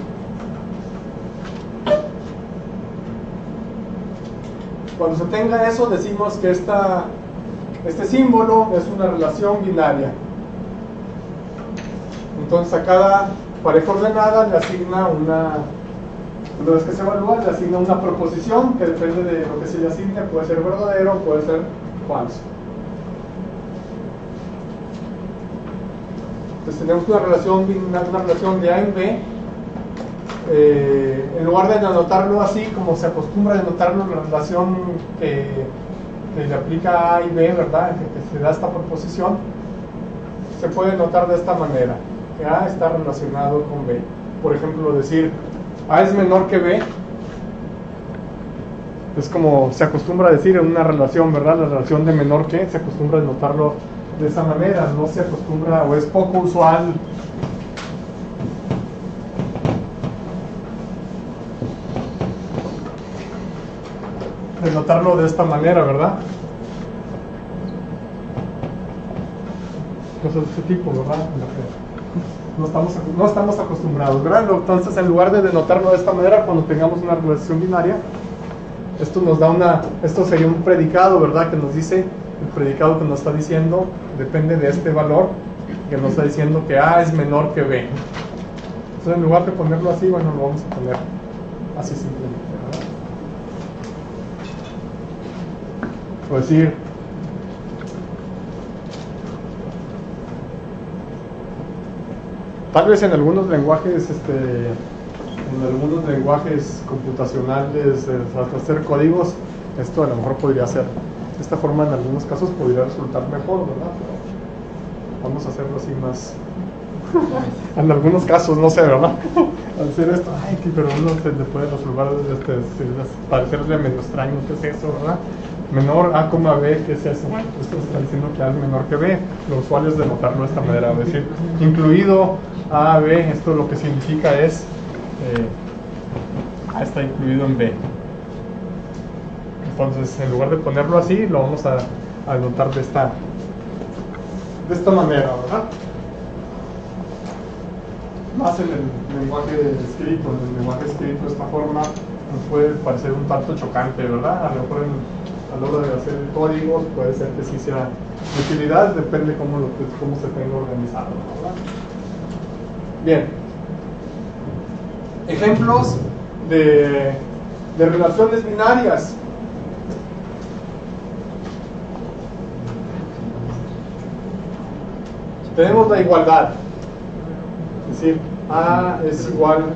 Cuando se tenga eso, decimos que este símbolo es una relación binaria. Entonces a cada pareja ordenada le asigna una vez que se evalúa, le asigna una proposición que depende de lo que se le asigne, puede ser verdadero, puede ser falso. Entonces tenemos una relación de A en B. En lugar de anotarlo así como se acostumbra a anotarlo en la relación que le aplica a A y B, ¿verdad? Que se da esta proposición, se puede notar de esta manera, que A está relacionado con B. Por ejemplo, decir A es menor que B, es como se acostumbra a decir en una relación, ¿verdad? La relación de menor que, se acostumbra a notarlo de esa manera, no se acostumbra, o es poco usual de notarlo de esta manera, ¿verdad? Cosas de ese tipo, ¿verdad? No estamos acostumbrados, ¿verdad? Entonces, en lugar de denotarlo de esta manera, cuando tengamos una relación binaria, esto nos da esto sería un predicado, ¿verdad? Que nos dice, el predicado que nos está diciendo, depende de este valor, que nos está diciendo que A es menor que B. Entonces, en lugar de ponerlo así, bueno, lo vamos a poner así simplemente, ¿verdad? O decir, tal vez en algunos lenguajes, computacionales, hasta hacer códigos, esto a lo mejor podría ser, de esta forma en algunos casos podría resultar mejor, ¿verdad? Pero vamos a hacerlo así más, en algunos casos, no sé, ¿verdad? Al hacer esto, pero uno se le puede resolver, parecerle medio extraño, ¿qué es eso, verdad? Menor A, B, ¿qué es eso? Esto está diciendo que A es menor que B. Lo usual es denotarlo de esta manera, es decir, incluido A, B, esto lo que significa es A está incluido en B. Entonces, en lugar de ponerlo así, lo vamos a denotar de esta manera, ¿verdad? Más en el lenguaje escrito. En el lenguaje escrito de esta forma nos puede parecer un tanto chocante, ¿verdad? A lo mejor a la hora de hacer códigos puede ser que sí sea de utilidad, depende cómo se tenga organizado, ¿verdad? Bien. Ejemplos de relaciones binarias. Tenemos la igualdad. Es decir, A es igual,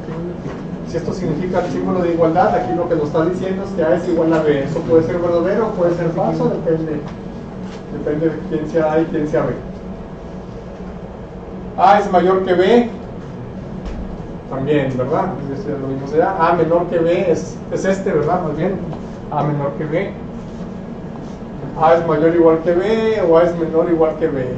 si esto significa el símbolo de igualdad, aquí lo que nos está diciendo es que A es igual a B. Eso puede ser verdadero, puede ser falso, depende de quién sea A y quién sea B. A es mayor que B, también, ¿verdad? Es lo mismo sea. A menor que B es este, ¿verdad? Más bien, A menor que B. A es mayor o igual que B, o A es menor o igual que B.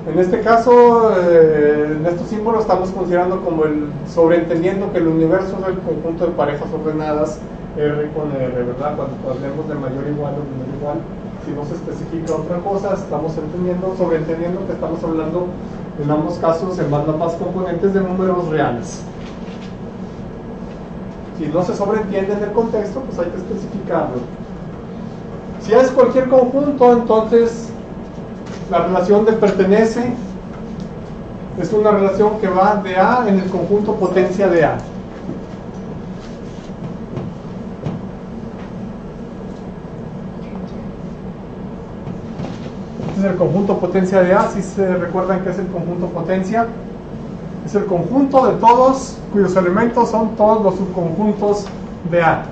En este caso, en estos símbolos estamos considerando como sobreentendiendo que el universo es el conjunto de parejas ordenadas R con R, ¿verdad? Cuando hablemos de mayor igual o menor igual, si no se especifica otra cosa, estamos sobreentendiendo que estamos hablando en ambos casos en más componentes de números reales. Si no se sobreentiende en el contexto, pues hay que especificarlo. Si es cualquier conjunto, entonces la relación de pertenece es una relación que va de A en el conjunto potencia de A. Este es el conjunto potencia de A. Si se recuerdan que es el conjunto potencia, es el conjunto de todos cuyos elementos son todos los subconjuntos de A.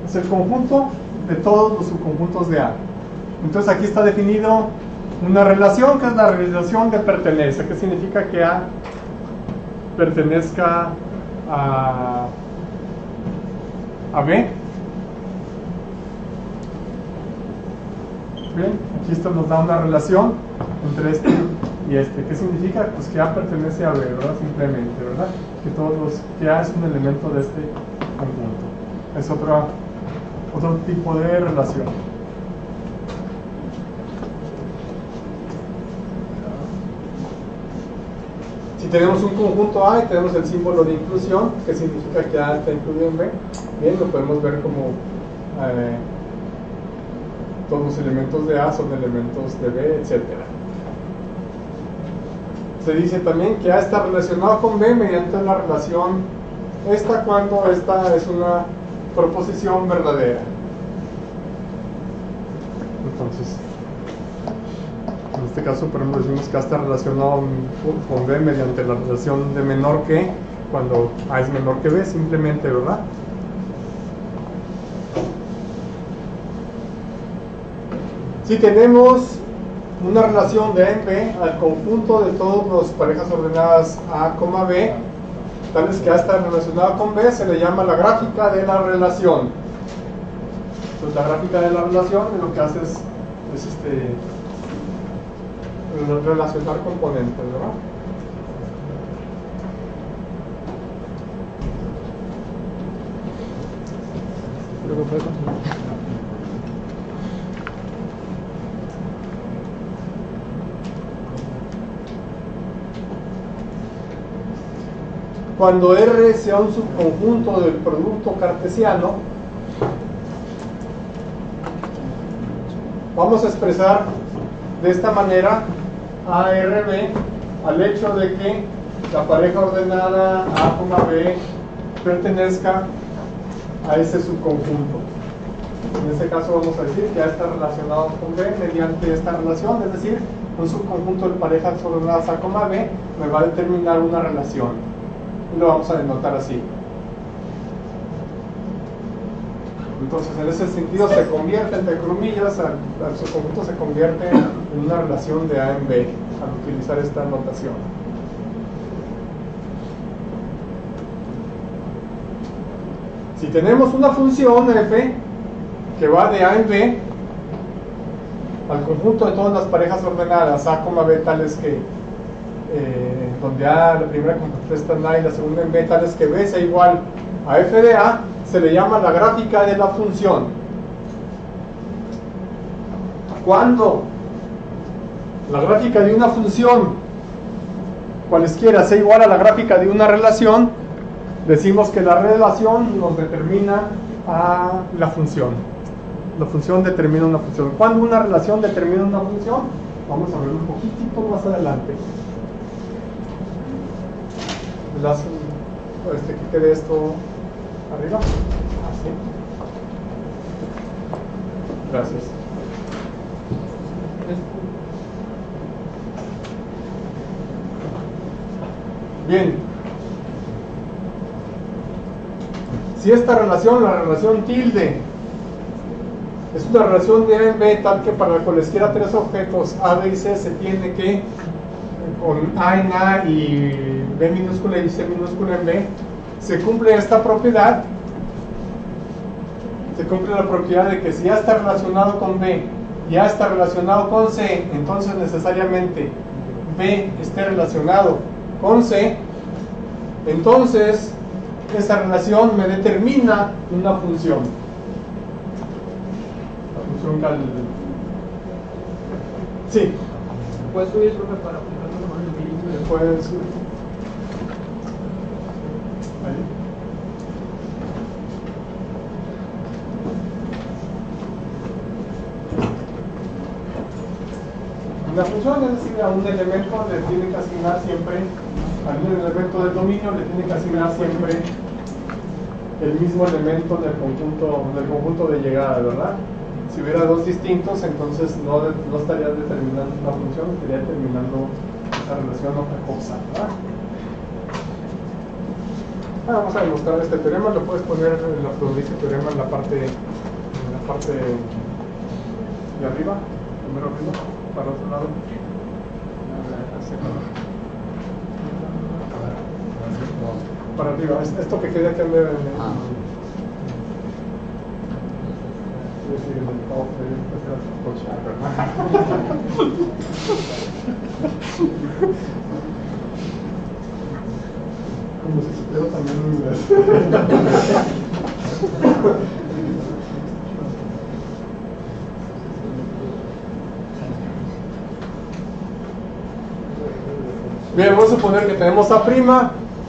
Es el conjunto de todos los subconjuntos de A. Entonces aquí está definido una relación que es la relación de pertenencia. ¿Qué significa que A pertenezca a B? Bien, aquí esto nos da una relación entre Y ¿qué significa? Pues que A pertenece a B, ¿verdad? Simplemente, ¿verdad? Que A es un elemento de este conjunto. Es otro tipo de relación. Si tenemos un conjunto A y tenemos el símbolo de inclusión, que significa que A está incluido en B, bien, lo podemos ver como todos los elementos de A son elementos de B, etc. Se dice también que A está relacionado con B mediante la relación esta cuando esta es una proposición verdadera. Entonces, en este caso, por ejemplo, decimos que A está relacionado con B mediante la relación de menor que, cuando A es menor que B, simplemente, ¿verdad? Si tenemos una relación de A en B al conjunto de todas las parejas ordenadas A, B, tales que A está relacionado con B, se le llama la gráfica de la relación. Entonces, la gráfica de la relación lo que hace es relacionar componentes, ¿verdad? Luego puede continuar. Cuando R sea un subconjunto del producto cartesiano, vamos a expresar de esta manera ARB al hecho de que la pareja ordenada A, B pertenezca a ese subconjunto. En este caso vamos a decir que A está relacionado con B mediante esta relación, es decir, un subconjunto de parejas ordenadas A, B me va a determinar una relación. Y lo vamos a denotar así. Entonces, en ese sentido se convierte, entre comillas, al subconjunto se convierte en una relación de A en B al utilizar esta notación. Si tenemos una función f que va de A en B al conjunto de todas las parejas ordenadas A, B, tales que donde A, la primera compuesta está en A y la segunda en B, tales que B sea igual a f de A, se le llama la gráfica de la función. Cuando la gráfica de una función cualesquiera sea igual a la gráfica de una relación, decimos que la relación nos determina a la función. La función determina una función. ¿Cuándo una relación determina una función? Vamos a verlo un poquitito más adelante. Que quede esto arriba. Así. Gracias. Bien. Si esta relación, la relación tilde, es una relación de A en B tal que para cualesquiera tres objetos A, B y C se tiene que, con A en A y B minúscula y C minúscula en B, se cumple esta propiedad, se cumple la propiedad de que si A está relacionado con B y A está relacionado con C, entonces necesariamente B esté relacionado con C, entonces esa relación me determina una función. La función cal... Sí.
¿Puedes subir eso para aplicarlo nomás en el vídeo?
Puedes subir. Ahí. Una función, es decir, a un elemento le tiene que asignar siempre, a un elemento del dominio le tiene que asignar siempre el mismo elemento del conjunto de llegada, ¿verdad? Si hubiera dos distintos, entonces no estaría determinando una función, estaría determinando esa relación otra cosa, ¿verdad? Vamos a demostrar este teorema, lo puedes poner en lo que dice teorema en la parte de arriba, primero arriba, para el otro lado. Para arriba, esto que queda aquí en el... Como si supiera también inglés. Bien, vamos a suponer que tenemos A',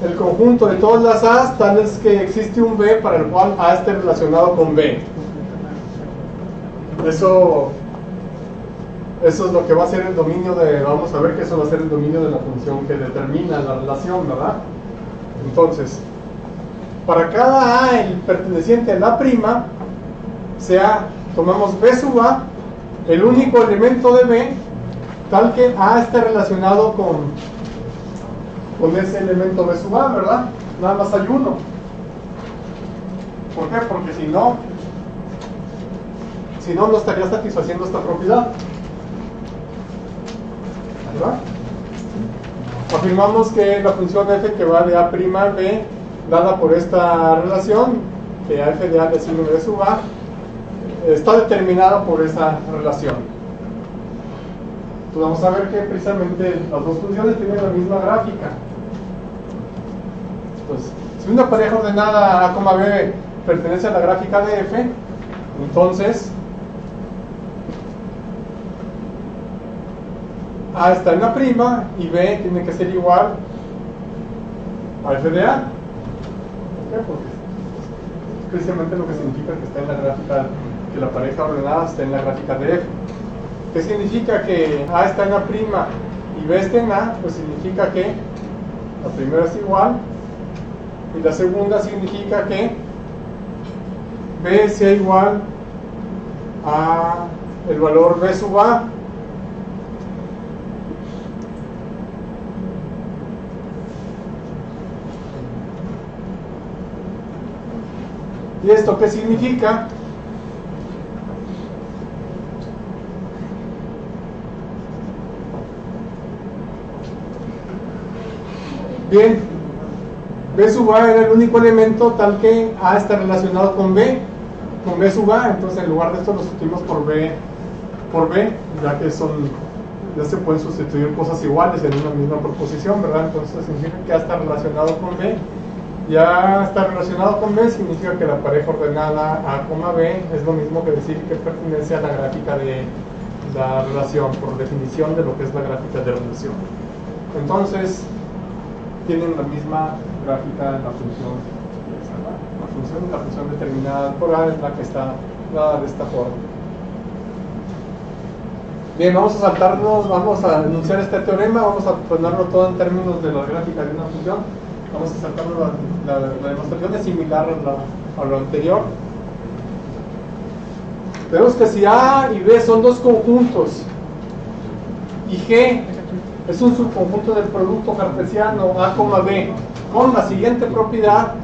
el conjunto de todas las A's, tal es que existe un B para el cual A esté relacionado con B. Eso es lo que va a ser el dominio de, vamos a ver que eso va a ser el dominio de la función que determina la relación, ¿verdad? Entonces, para cada A el perteneciente a la prima, tomamos B sub A, el único elemento de B, tal que A esté relacionado con ese elemento B sub A, ¿verdad? Nada más hay uno. ¿Por qué? Porque si no estaría satisfaciendo esta propiedad, ¿verdad? Afirmamos que la función f que va de A' a B, dada por esta relación, que a f de A de signo B sub A, está determinada por esa relación. Entonces vamos a ver que precisamente las dos funciones tienen la misma gráfica. Pues, si una pareja ordenada A, B pertenece a la gráfica de f, entonces A está en la prima y B tiene que ser igual a f de A. ¿Por qué? Porque es precisamente lo que significa que está en la gráfica, que la pareja ordenada está en la gráfica de f. ¿Qué significa que A está en la prima y B está en A? Pues significa que la primera es igual y la segunda significa que B sea igual a el valor B sub A. ¿Y esto qué significa? Bien, B sub A era el único elemento tal que A está relacionado con B sub A, entonces en lugar de esto lo sustituimos por B, ya que ya se pueden sustituir cosas iguales en una misma proposición, ¿verdad? Entonces significa que A está relacionado con B. Ya está relacionado con B, significa que la pareja ordenada A, B es lo mismo que decir que pertenece a la gráfica de la relación, por definición de lo que es la gráfica de relación. Entonces, tienen la misma gráfica en la función. La función determinada por A es la que está dada de esta forma. Bien, vamos a saltarnos, vamos a enunciar este teorema, vamos a ponerlo todo en términos de la gráfica de una función. Vamos a saltarnos la demostración es similar a lo anterior. Vemos que si A y B son dos conjuntos y G es un subconjunto del producto cartesiano A, B, con la siguiente propiedad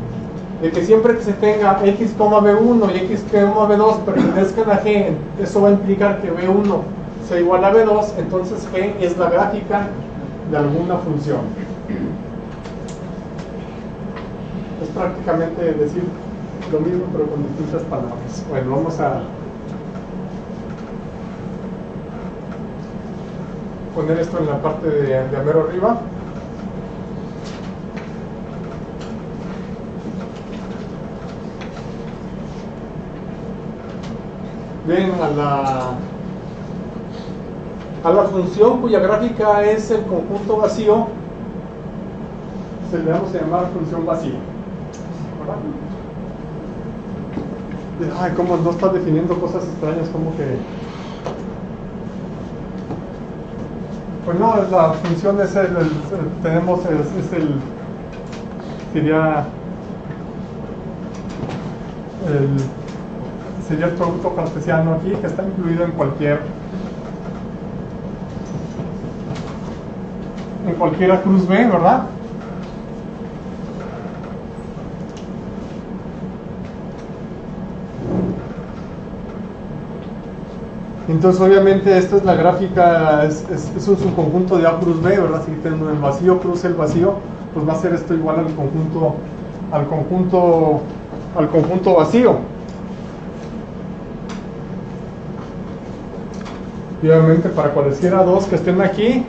de que siempre que se tenga X, B1 y X, B2 pertenezcan a G, eso va a implicar que B1 sea igual a B2, entonces G es la gráfica de alguna función. Es prácticamente decir lo mismo pero con distintas palabras. Bueno, vamos a poner esto en la parte de mero arriba. Bien, a la función cuya gráfica es el conjunto vacío se le vamos a llamar función vacía. Ay, cómo no está definiendo cosas extrañas, como que pues no, la función es sería el producto cartesiano aquí, que está incluido en cualquiera cruz B, ¿verdad? Entonces obviamente esta es la gráfica, es un subconjunto de A cruz B, ¿verdad? Si tengo el vacío cruz el vacío, pues va a ser esto igual al conjunto vacío. Y obviamente para cualesquiera dos que estén aquí,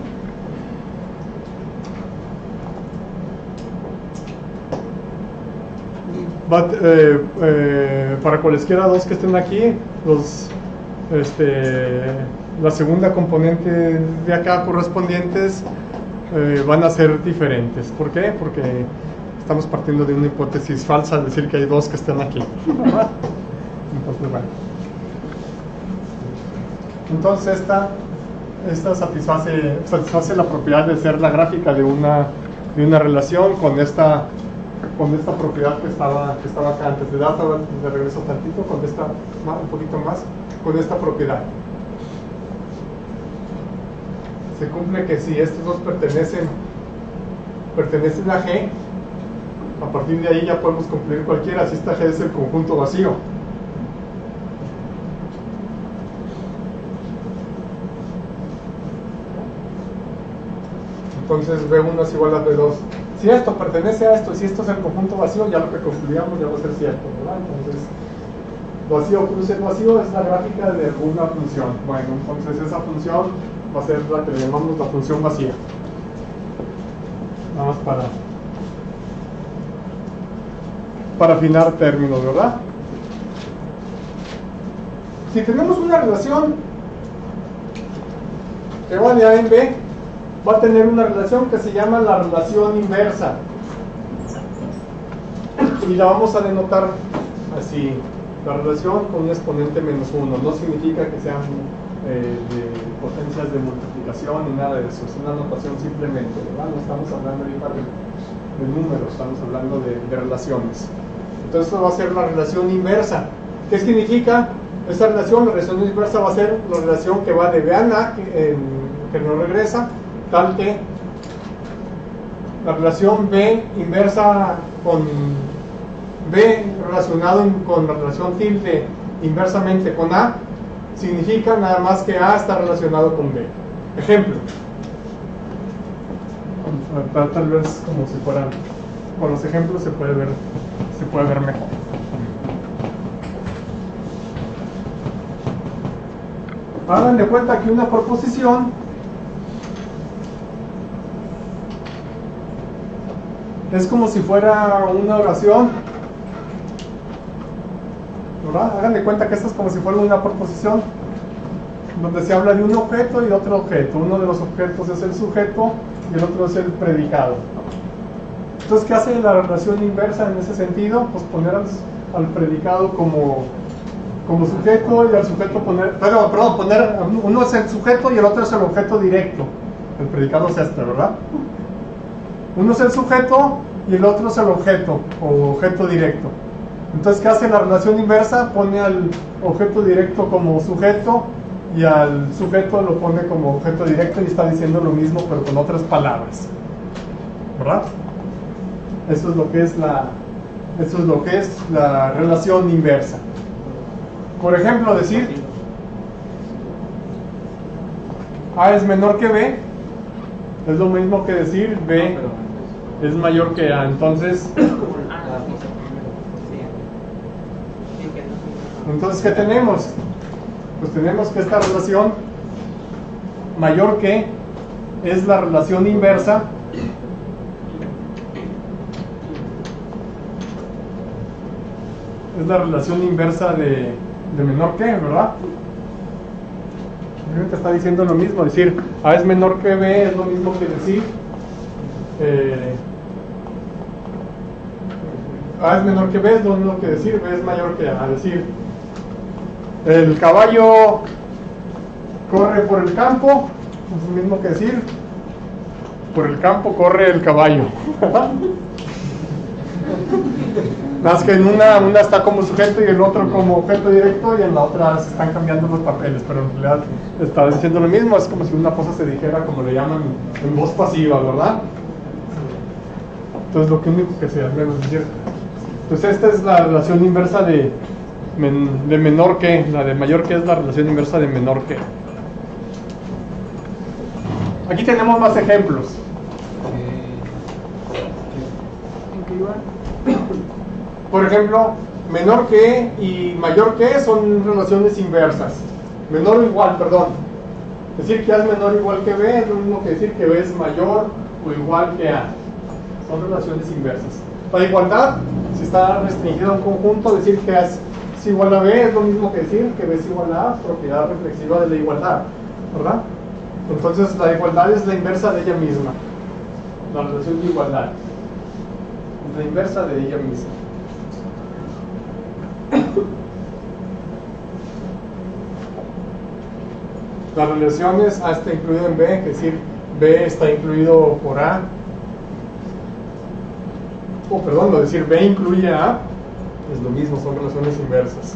para cualesquiera dos que estén aquí, la segunda componente de acá correspondientes van a ser diferentes. ¿Por qué? Porque estamos partiendo de una hipótesis falsa, decir que hay dos que estén aquí. ¿Verdad? Entonces, bueno. Entonces esta satisface la propiedad de ser la gráfica de una relación con esta propiedad que estaba acá antes. De regreso tantito, con esta, un poquito más, con esta propiedad. Se cumple que si estos dos pertenecen a G, a partir de ahí ya podemos cumplir cualquiera, si esta G es el conjunto vacío. Entonces B1 es igual a B2. Si esto pertenece a esto, si esto es el conjunto vacío, ya lo que concluyamos ya va a ser cierto, ¿verdad? Entonces, vacío cruce vacío es la gráfica de alguna función. Bueno, entonces esa función va a ser la que le llamamos la función vacía. Nada más para afinar términos, ¿verdad? Si tenemos una relación que va de A en B, va a tener una relación que se llama la relación inversa. Y la vamos a denotar así. La relación con un exponente menos 1. No significa que sean de potencias de multiplicación ni nada de eso. Es una notación simplemente, ¿verdad? No estamos hablando ahorita de números, estamos hablando de relaciones. Entonces esto va a ser la relación inversa. ¿Qué significa esta relación? La relación inversa va a ser la relación que va de B a A, que no regresa, tal que la relación B inversa con B relacionado con la relación tilde inversamente con A significa nada más que A está relacionado con B. Ejemplo, tal vez como si fueran, con los ejemplos se puede ver mejor. Hagan de cuenta que una proposición es como si fuera una oración, ¿verdad? Hagan de cuenta que esto es como si fuera una proposición donde se habla de un objeto y otro objeto. Uno de los objetos es el sujeto y el otro es el predicado. Entonces, ¿qué hace la relación inversa en ese sentido? Pues poner al predicado como sujeto y al sujeto poner uno es el sujeto y el otro es el objeto directo. El predicado es este, ¿verdad? Uno es el sujeto y el otro es el objeto o objeto directo. Entonces, ¿qué hace la relación inversa? Pone al objeto directo como sujeto y al sujeto lo pone como objeto directo y está diciendo lo mismo pero con otras palabras, ¿verdad? Eso es lo que es la relación inversa. Por ejemplo, decir A es menor que B es lo mismo que decir B es mayor que A. Entonces, ¿qué tenemos? Pues tenemos que esta relación mayor que es la relación inversa de menor que, ¿verdad? Simplemente está diciendo lo mismo, decir A es menor que B es lo mismo que decir A es menor que B es lo mismo que decir B es mayor que A. Es decir, el caballo corre por el campo, es lo mismo que decir por el campo corre el caballo. Más que en una está como sujeto y el otro como objeto directo y en la otra se están cambiando los papeles, pero en realidad está diciendo lo mismo. Es como si una cosa se dijera, como le llaman, en voz pasiva, ¿verdad? Entonces lo único que se hace es decir, pues esta es la relación inversa de menor que, la de mayor que es la relación inversa de menor que. Aquí tenemos más ejemplos. Por ejemplo, menor que y mayor que son relaciones inversas. Menor o igual, perdón. Decir que A es menor o igual que B es lo mismo que decir que B es mayor o igual que A. Son relaciones inversas. La igualdad, si está restringida a un conjunto, decir que es igual a B es lo mismo que decir que B es igual a A, propiedad reflexiva de la igualdad, ¿verdad? Entonces la igualdad es la inversa de ella misma. La relación de igualdad es la inversa de ella misma. La relación es A está incluido en B, es decir, B está incluido por A. Decir B incluye a A es lo mismo, son relaciones inversas.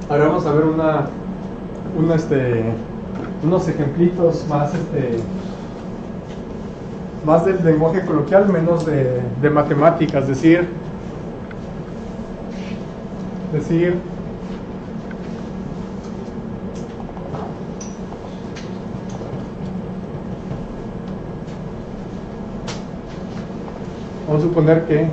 Ahora vamos a ver unos ejemplitos más del lenguaje coloquial, menos de matemáticas, decir vamos a suponer que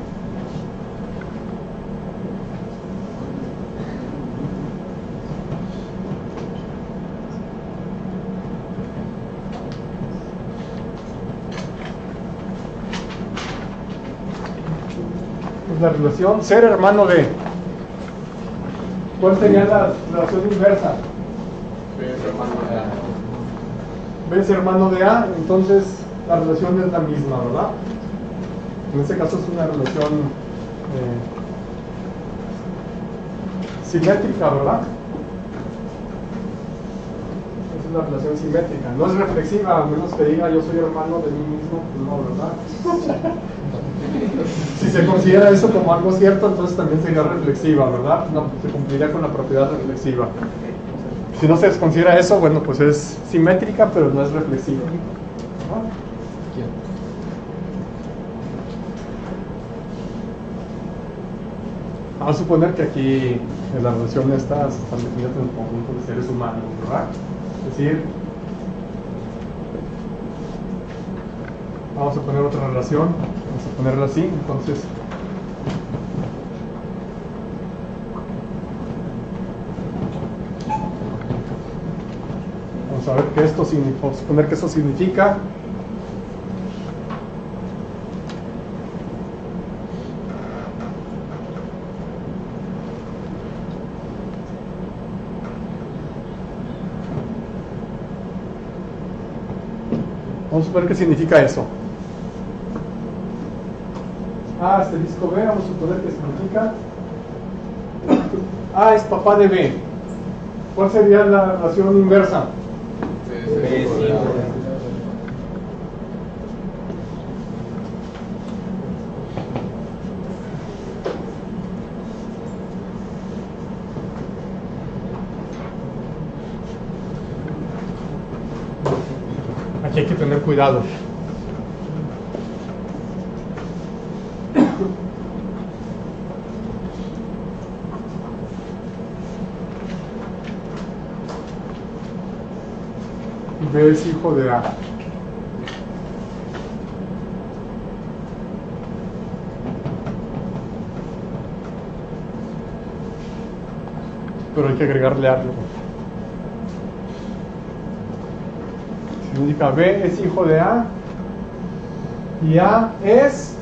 la relación ser hermano de. ¿Cuál sería la relación inversa? B es hermano de A, entonces la relación es la misma, ¿verdad? En este caso es una relación simétrica, ¿verdad? Es una relación simétrica, no es reflexiva, a menos que diga yo soy hermano de mí mismo, pues no, ¿verdad? Si se considera eso como algo cierto, entonces también sería reflexiva, ¿verdad? No, se cumpliría con la propiedad reflexiva. Si no se considera eso, bueno, pues es simétrica, pero no es reflexiva. Vamos a suponer que aquí en la relación estas están definidas en el conjunto de seres humanos, ¿verdad? Es decir, vamos a poner otra relación, vamos a ponerla así, entonces vamos a ver que esto significa, vamos a suponer que eso significa vamos a suponer que significa eso. A asterisco B, vamos a suponer que significa A es papá de B. ¿Cuál sería la relación inversa?
B es hijo de A.
Aquí hay que tener cuidado. B es hijo de A. Pero hay que agregarle algo. Significa B es hijo de A y A es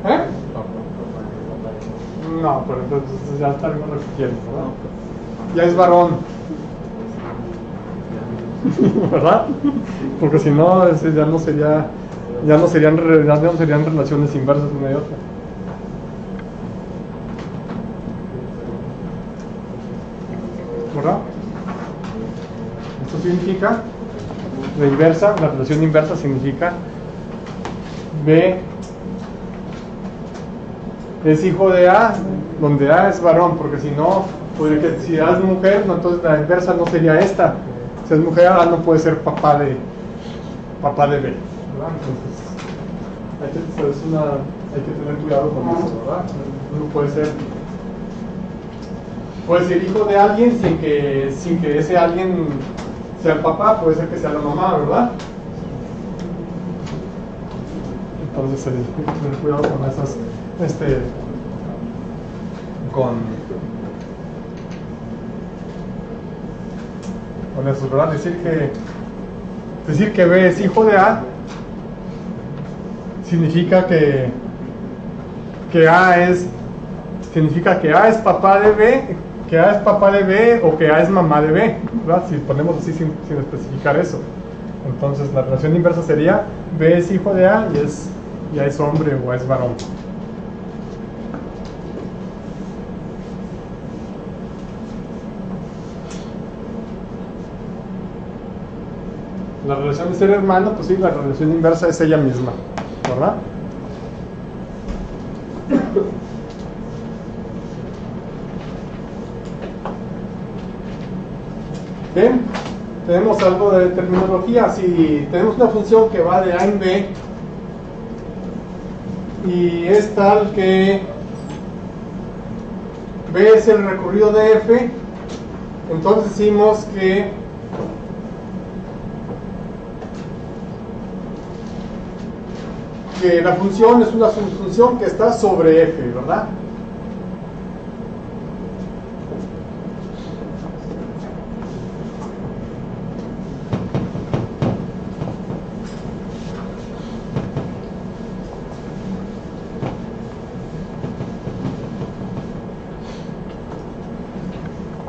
¿eh? No, pero entonces ya estaremos repitiendo, ¿verdad? Ya es varón. ¿Verdad? Porque si no, ya no serían relaciones inversas una y otra. ¿Verdad? Esto significa la relación inversa significa B es hijo de A, donde A es varón, porque si no, si A es mujer, no, entonces la inversa no sería esta. Si es mujer, A no puede ser papá de B, ¿verdad? Entonces hay que tener cuidado con eso, ¿verdad? No puede ser hijo de alguien sin que ese alguien sea el papá, puede ser que sea la mamá, ¿verdad? Entonces hay que tener cuidado con esas con eso, ¿verdad? Decir que B es hijo de A significa que significa que A es papá de B, que A es papá de B o que A es mamá de B, ¿verdad? Si ponemos así sin especificar eso. Entonces la relación inversa sería B es hijo de A y A es hombre o A es varón. La relación de ser hermano, pues sí, la relación inversa es ella misma, ¿verdad? Bien, tenemos algo de terminología. Si tenemos una función que va de A en B y es tal que B es el recorrido de F, entonces decimos que la función es una función que está sobre F, ¿verdad?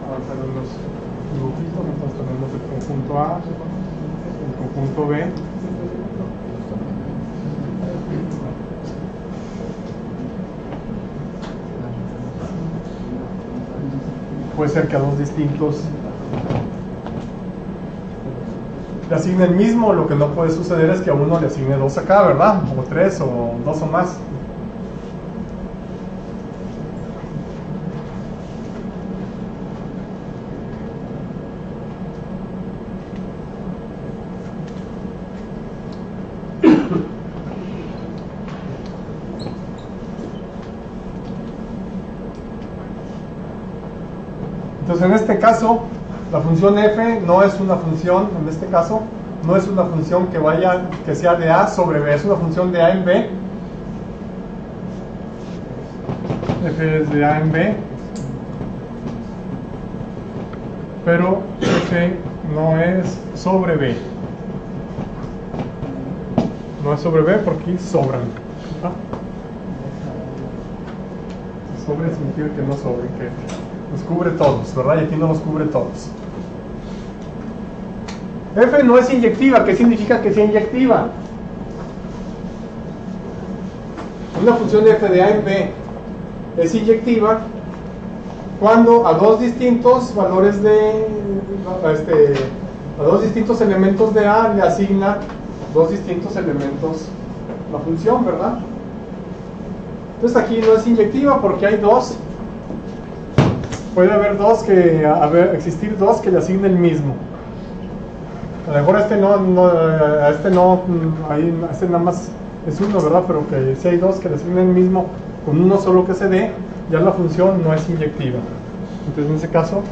Vamos a ver los dibujitos. Entonces tenemos el conjunto A, el conjunto B. Puede ser que a dos distintos le asigne el mismo. Lo que no puede suceder es que a uno le asigne dos acá, ¿verdad? O tres, o dos o más. Entonces, en este caso, la función f no es una función, en este caso, no es una función que sea de A sobre B, es una función de A en B. F es de A en B, pero F no es sobre B. No es sobre B porque aquí sobran. ¿Ah? Sobre significa que no sobren, que nos cubre todos, ¿verdad? Y aquí no nos cubre todos. F no es inyectiva. ¿Qué significa que sea inyectiva? Una función de f de A en B es inyectiva cuando a dos distintos valores a dos distintos elementos de A le asigna dos distintos elementos la función, ¿verdad? Entonces aquí no es inyectiva porque hay dos. Puede haber existir dos que le asignen el mismo. A lo mejor este nada más es uno, ¿verdad? Pero que si hay dos que le asignen el mismo con uno solo que se dé, ya la función no es inyectiva. Entonces en ese caso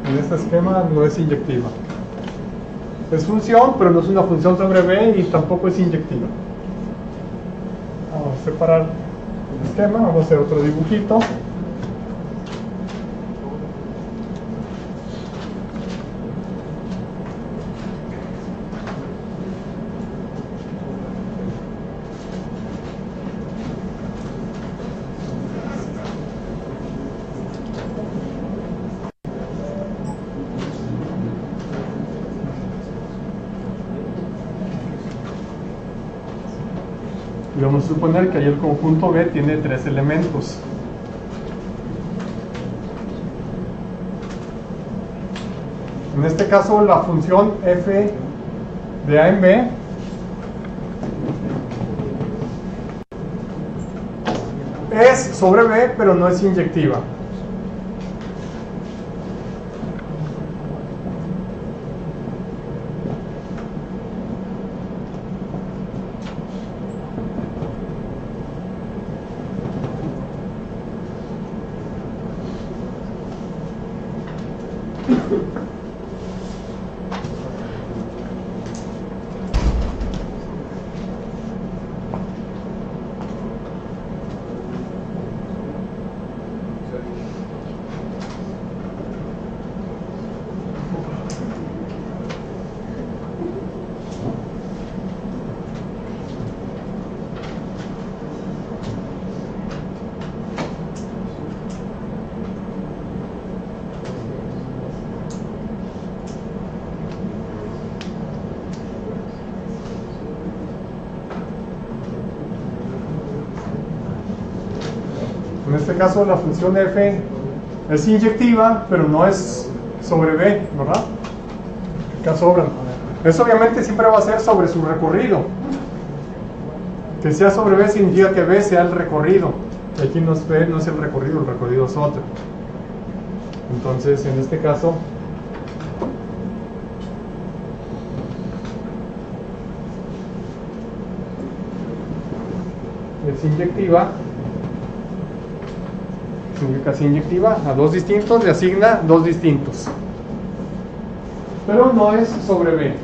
en este esquema no es inyectiva. Es función, pero no es una función sobre B y tampoco es inyectiva. Vamos a separar el esquema, vamos a hacer otro dibujito. Y vamos a suponer que ahí el conjunto B tiene tres elementos. En este caso, la función f de A en B es sobre B, pero no es inyectiva. En este caso la función f es inyectiva, pero no es sobre b, ¿verdad? Acá sobran. Eso obviamente siempre va a ser sobre su recorrido. Que sea sobre b significa que b sea el recorrido. Y aquí no es b, no es el recorrido es otro. Entonces, en este caso, es inyectiva. Significa que inyectiva a dos distintos, le asigna dos distintos. Pero no es sobre B.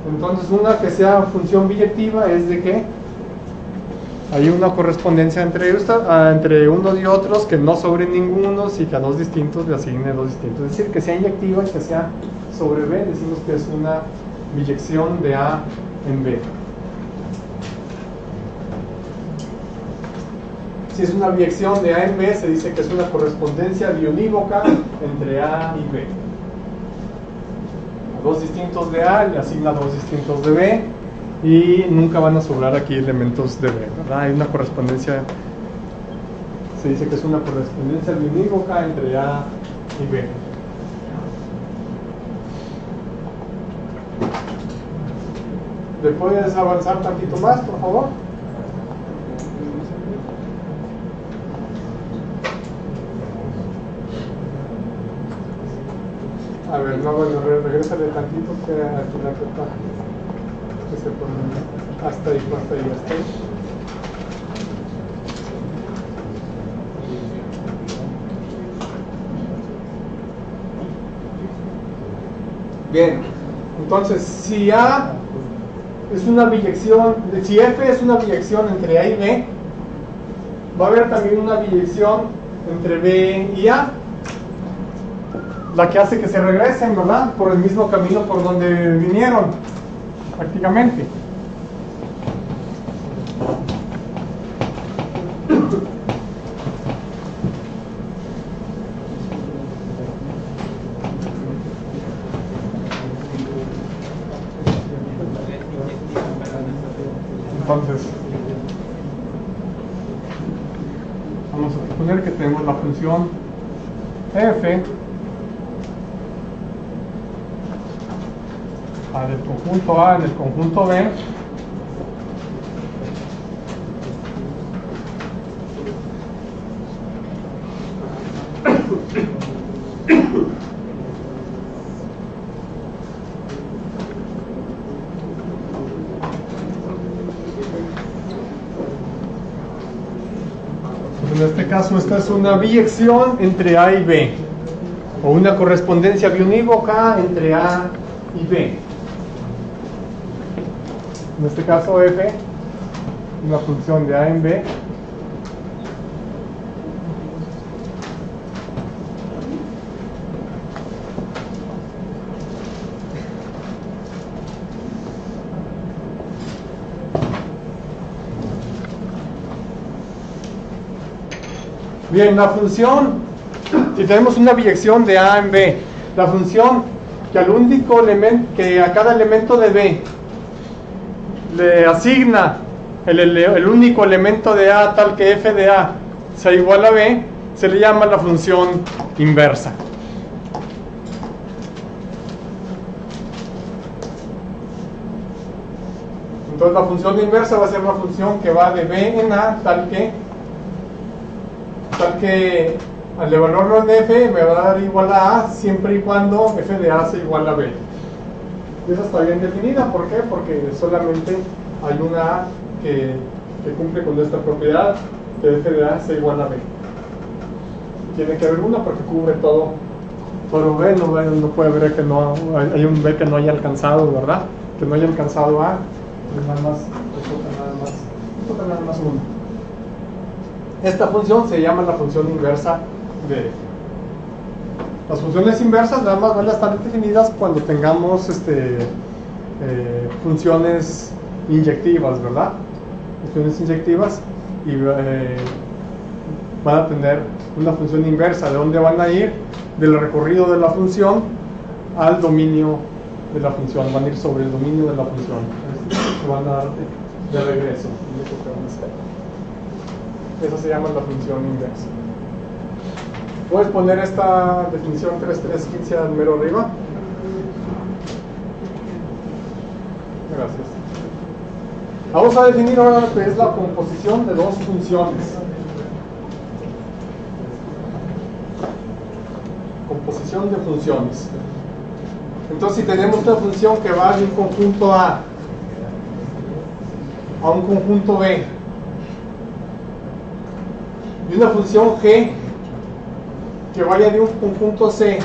Entonces, una que sea función biyectiva es de que hay una correspondencia entre unos y otros que no sobre ninguno y que a dos distintos le asigne dos distintos. Es decir, que sea inyectiva y que sea sobre B, decimos que es una biyección de A en B. Si es una biyección de A en B, se dice que es una correspondencia biunívoca entre A y B. A dos distintos de A le asigna dos distintos de B. Y nunca van a sobrar aquí elementos de B, ¿verdad? Hay una correspondencia, se dice que es una correspondencia biunívoca entre A y B. ¿Le puedes avanzar tantito más, por favor? A ver, no, bueno, regrésale tantito que aquí la está. Que se pone hasta ahí. Bien, entonces si A es una biyección, si F es una biyección entre A y B, va a haber también una biyección entre B y A, la que hace que se regresen, ¿verdad? Por el mismo camino por donde vinieron, prácticamente. Entonces, vamos a suponer que tenemos la función f del conjunto A en el conjunto B en este caso esta es una biyección entre A y B o una correspondencia biunívoca entre A y B. En este caso f, una función de A en B, bien, la función, si tenemos una biyección de A en B, la función que al único elemento, que a cada elemento de B le asigna el único elemento de A tal que f de A sea igual a B, se le llama la función inversa. Entonces la función inversa va a ser una función que va de B en A tal que al evaluarlo en f me va a dar igual a A siempre y cuando f de A sea igual a B. Y esa está bien definida, ¿por qué? Porque solamente hay una A que cumple con esta propiedad, que f de A sea igual a B. Tiene que haber una porque cubre todo B, no puede haber que no, hay un B que no haya alcanzado, ¿verdad? Que no haya alcanzado A, pues nada más uno. Esta función se llama la función inversa de f. Las funciones inversas nada más van a estar definidas cuando tengamos funciones inyectivas, ¿verdad? Funciones inyectivas y van a tener una función inversa. ¿De dónde van a ir? Del recorrido de la función al dominio de la función. Van a ir sobre el dominio de la función. Se van a dar de regreso. Eso se llama la función inversa. ¿Puedes poner esta definición 3.3.15 al mero arriba? Gracias. Vamos a definir ahora lo que es la composición de dos funciones. Composición de funciones. Entonces, si tenemos una función que va de un conjunto A a un conjunto B y una función G que vaya de un conjunto C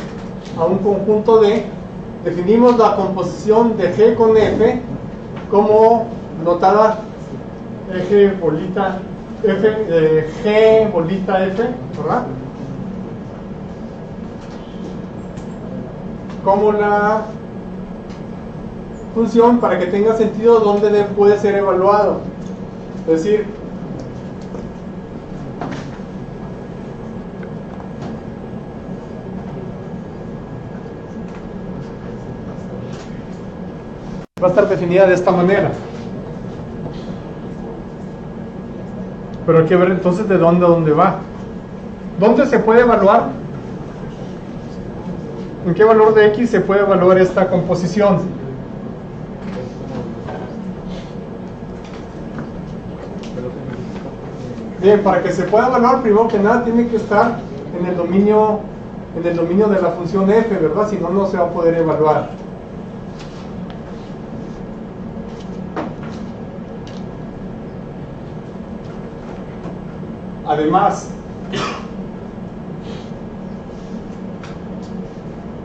a un conjunto D, definimos la composición de G con F como notada G bolita F, G bolita F, ¿verdad? Como la función, para que tenga sentido, donde puede ser evaluado. Es decir, va a estar definida de esta manera. Pero hay que ver entonces de dónde a dónde va. ¿Dónde se puede evaluar? ¿En qué valor de X se puede evaluar esta composición? Bien, para que se pueda evaluar, primero que nada tiene que estar en el dominio de la función f, ¿verdad? Si no, no se va a poder evaluar. Además,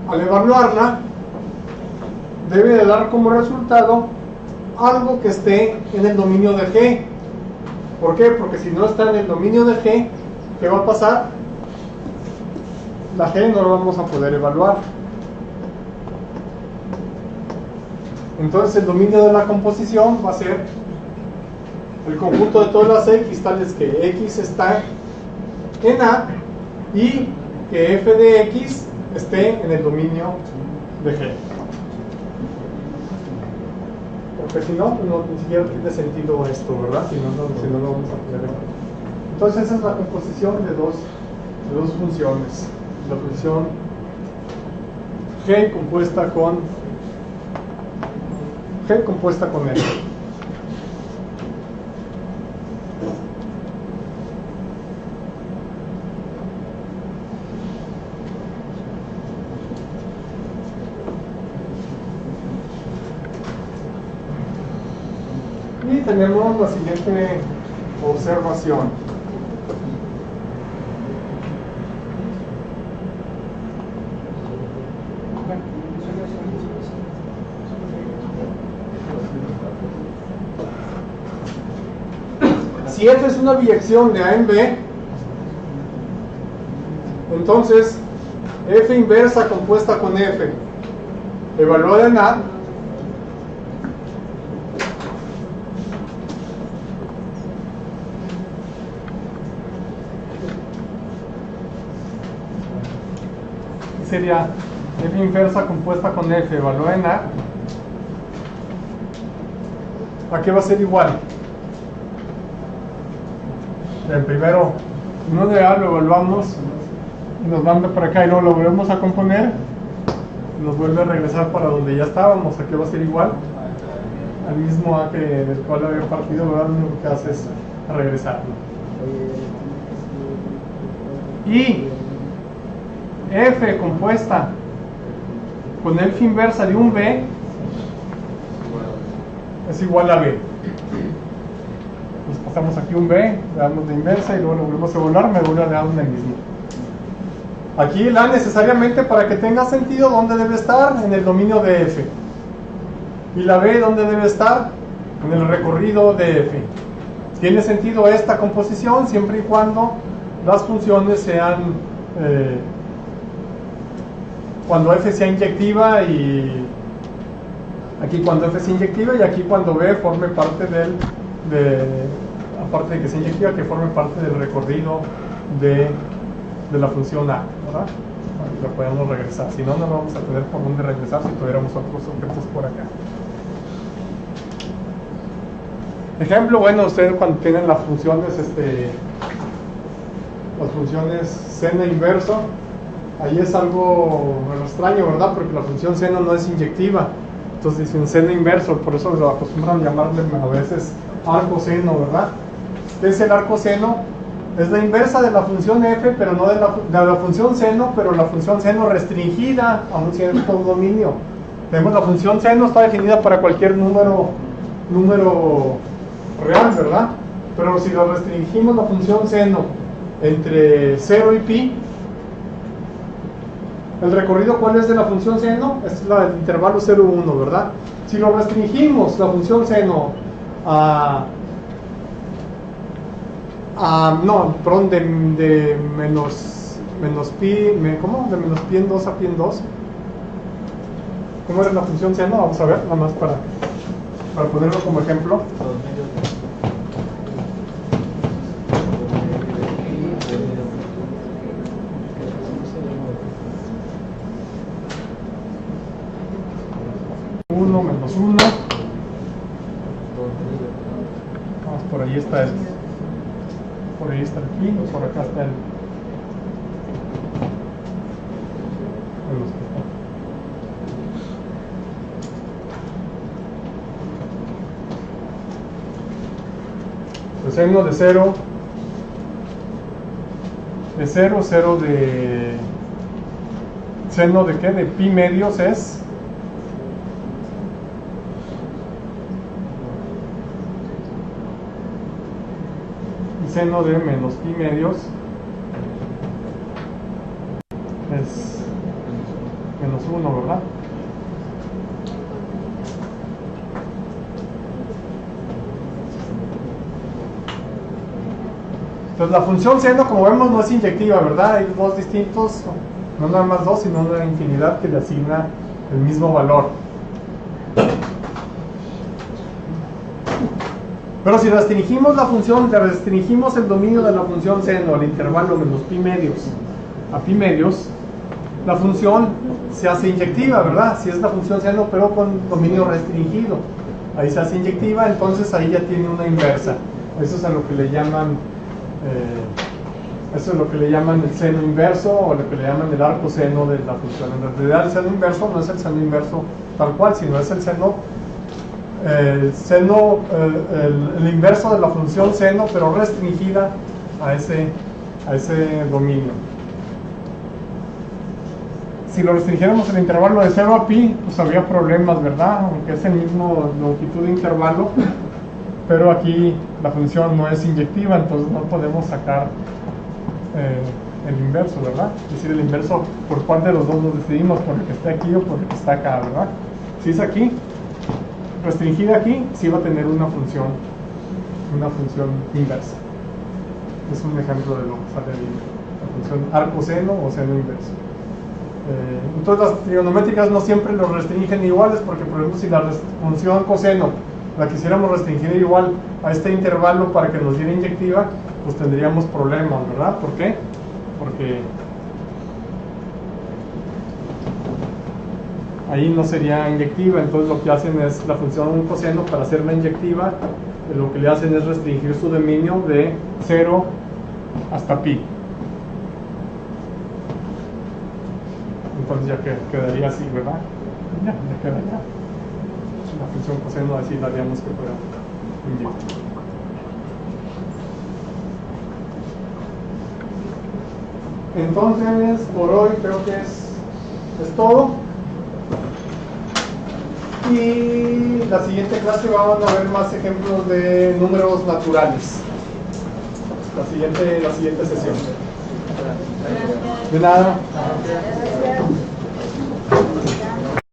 al evaluarla, debe de dar como resultado algo que esté en el dominio de G. ¿Por qué? Porque si no está en el dominio de G, ¿qué va a pasar? La G no la vamos a poder evaluar. Entonces el dominio de la composición va a ser el conjunto de todas las X, tales que X está en A y que F de X esté en el dominio de G. Porque si no, ni siquiera tiene sentido esto, ¿verdad? Si no lo vamos a poder evaluar. Entonces esa es la composición de dos funciones. La función G compuesta con F. Y tenemos la siguiente observación. Si F es una biyección de A en B, entonces F inversa compuesta con F evaluada en A sería F inversa compuesta con F evaluada en A. ¿A qué va a ser igual? El primero, uno de A lo evaluamos y nos manda para acá y luego lo volvemos a componer y nos vuelve a regresar para donde ya estábamos. ¿A qué va a ser igual? Al mismo A del cual había partido, ¿verdad? Lo único que hace es regresarlo. Y F compuesta con F inversa de un B es igual a B. Nos pasamos aquí un B, le damos de inversa y luego lo volvemos a evaluar, me vuelve a dar un el mismo. Aquí el A necesariamente, para que tenga sentido, ¿dónde debe estar? En el dominio de F. Y la B, ¿dónde debe estar? En el recorrido de F. Tiene sentido esta composición siempre y cuando las funciones sean cuando F sea inyectiva, y aquí cuando F sea inyectiva, y aquí cuando B forme parte aparte de que sea inyectiva, que forme parte del recorrido de la función A, ¿verdad? Para que la podamos regresar. Si no, no vamos a tener por dónde regresar si tuviéramos otros objetos por acá. Ejemplo, bueno, ustedes cuando tienen las funciones, las funciones seno e inverso, ahí es algo extraño, ¿verdad? Porque la función seno no es inyectiva. Entonces dicen seno inverso, por eso lo acostumbran a llamarle a veces arco seno, ¿verdad? ¿Qué es el arco seno? Es la inversa de la función f, pero no de la función seno, pero la función seno restringida a un cierto dominio. Tenemos la función seno, está definida para cualquier número real, ¿verdad? Pero si lo restringimos la función seno entre 0 y pi, el recorrido, ¿cuál es de la función seno? Es la del intervalo 0, 1, ¿verdad? Si lo restringimos la función seno de menos pi, ¿cómo? De menos pi en 2 a pi en 2. ¿Cómo era la función seno? Vamos a ver, nada más para ponerlo como ejemplo. Menos 1. Vamos, por ahí está el. Por ahí está el pi, por acá está el. El seno de 0 es 0, 0 de. ¿Seno de qué? De pi medios es. Seno de menos pi medios es menos 1, ¿verdad? Entonces la función seno, como vemos, no es inyectiva, ¿verdad? Hay dos distintos, no nada más dos, sino una infinidad que le asigna el mismo valor. Pero si restringimos la función, restringimos el dominio de la función seno al intervalo menos pi medios a pi medios, la función se hace inyectiva, ¿verdad? Si es la función seno, pero con dominio restringido, ahí se hace inyectiva, entonces ahí ya tiene una inversa. Eso es a lo que le llaman eso es lo que le llaman el seno inverso, o lo que le llaman el arco seno de la función. En realidad el seno inverso no es el seno inverso tal cual, sino es el inverso de la función seno, pero restringida a ese dominio. Si lo restringiéramos el intervalo de 0 a pi, pues habría problemas, ¿verdad? Aunque es el mismo longitud de intervalo, pero aquí la función no es inyectiva, entonces no podemos sacar el inverso, ¿verdad? Es decir, el inverso, por cuál de los dos nos decidimos, por el que está aquí o por el que está acá, ¿verdad? Si es aquí, restringida aquí, sí va a tener una función inversa. Es un ejemplo de lo que sale ahí, la función arco seno o seno inverso. Entonces las trigonométricas no siempre lo restringen iguales, porque por ejemplo si la función coseno la quisiéramos restringir igual a este intervalo para que nos diera inyectiva, pues tendríamos problemas, ¿verdad? ¿Por qué? Porque ahí no sería inyectiva, entonces lo que hacen es la función coseno, para hacerla inyectiva, lo que le hacen es restringir su dominio de 0 hasta pi. Entonces ya quedaría así, ¿verdad? Ya quedaría. La función coseno así la haríamos que fuera inyectiva. Entonces, por hoy creo que es todo. Y la siguiente clase vamos a ver más ejemplos de números naturales. La siguiente sesión. De nada.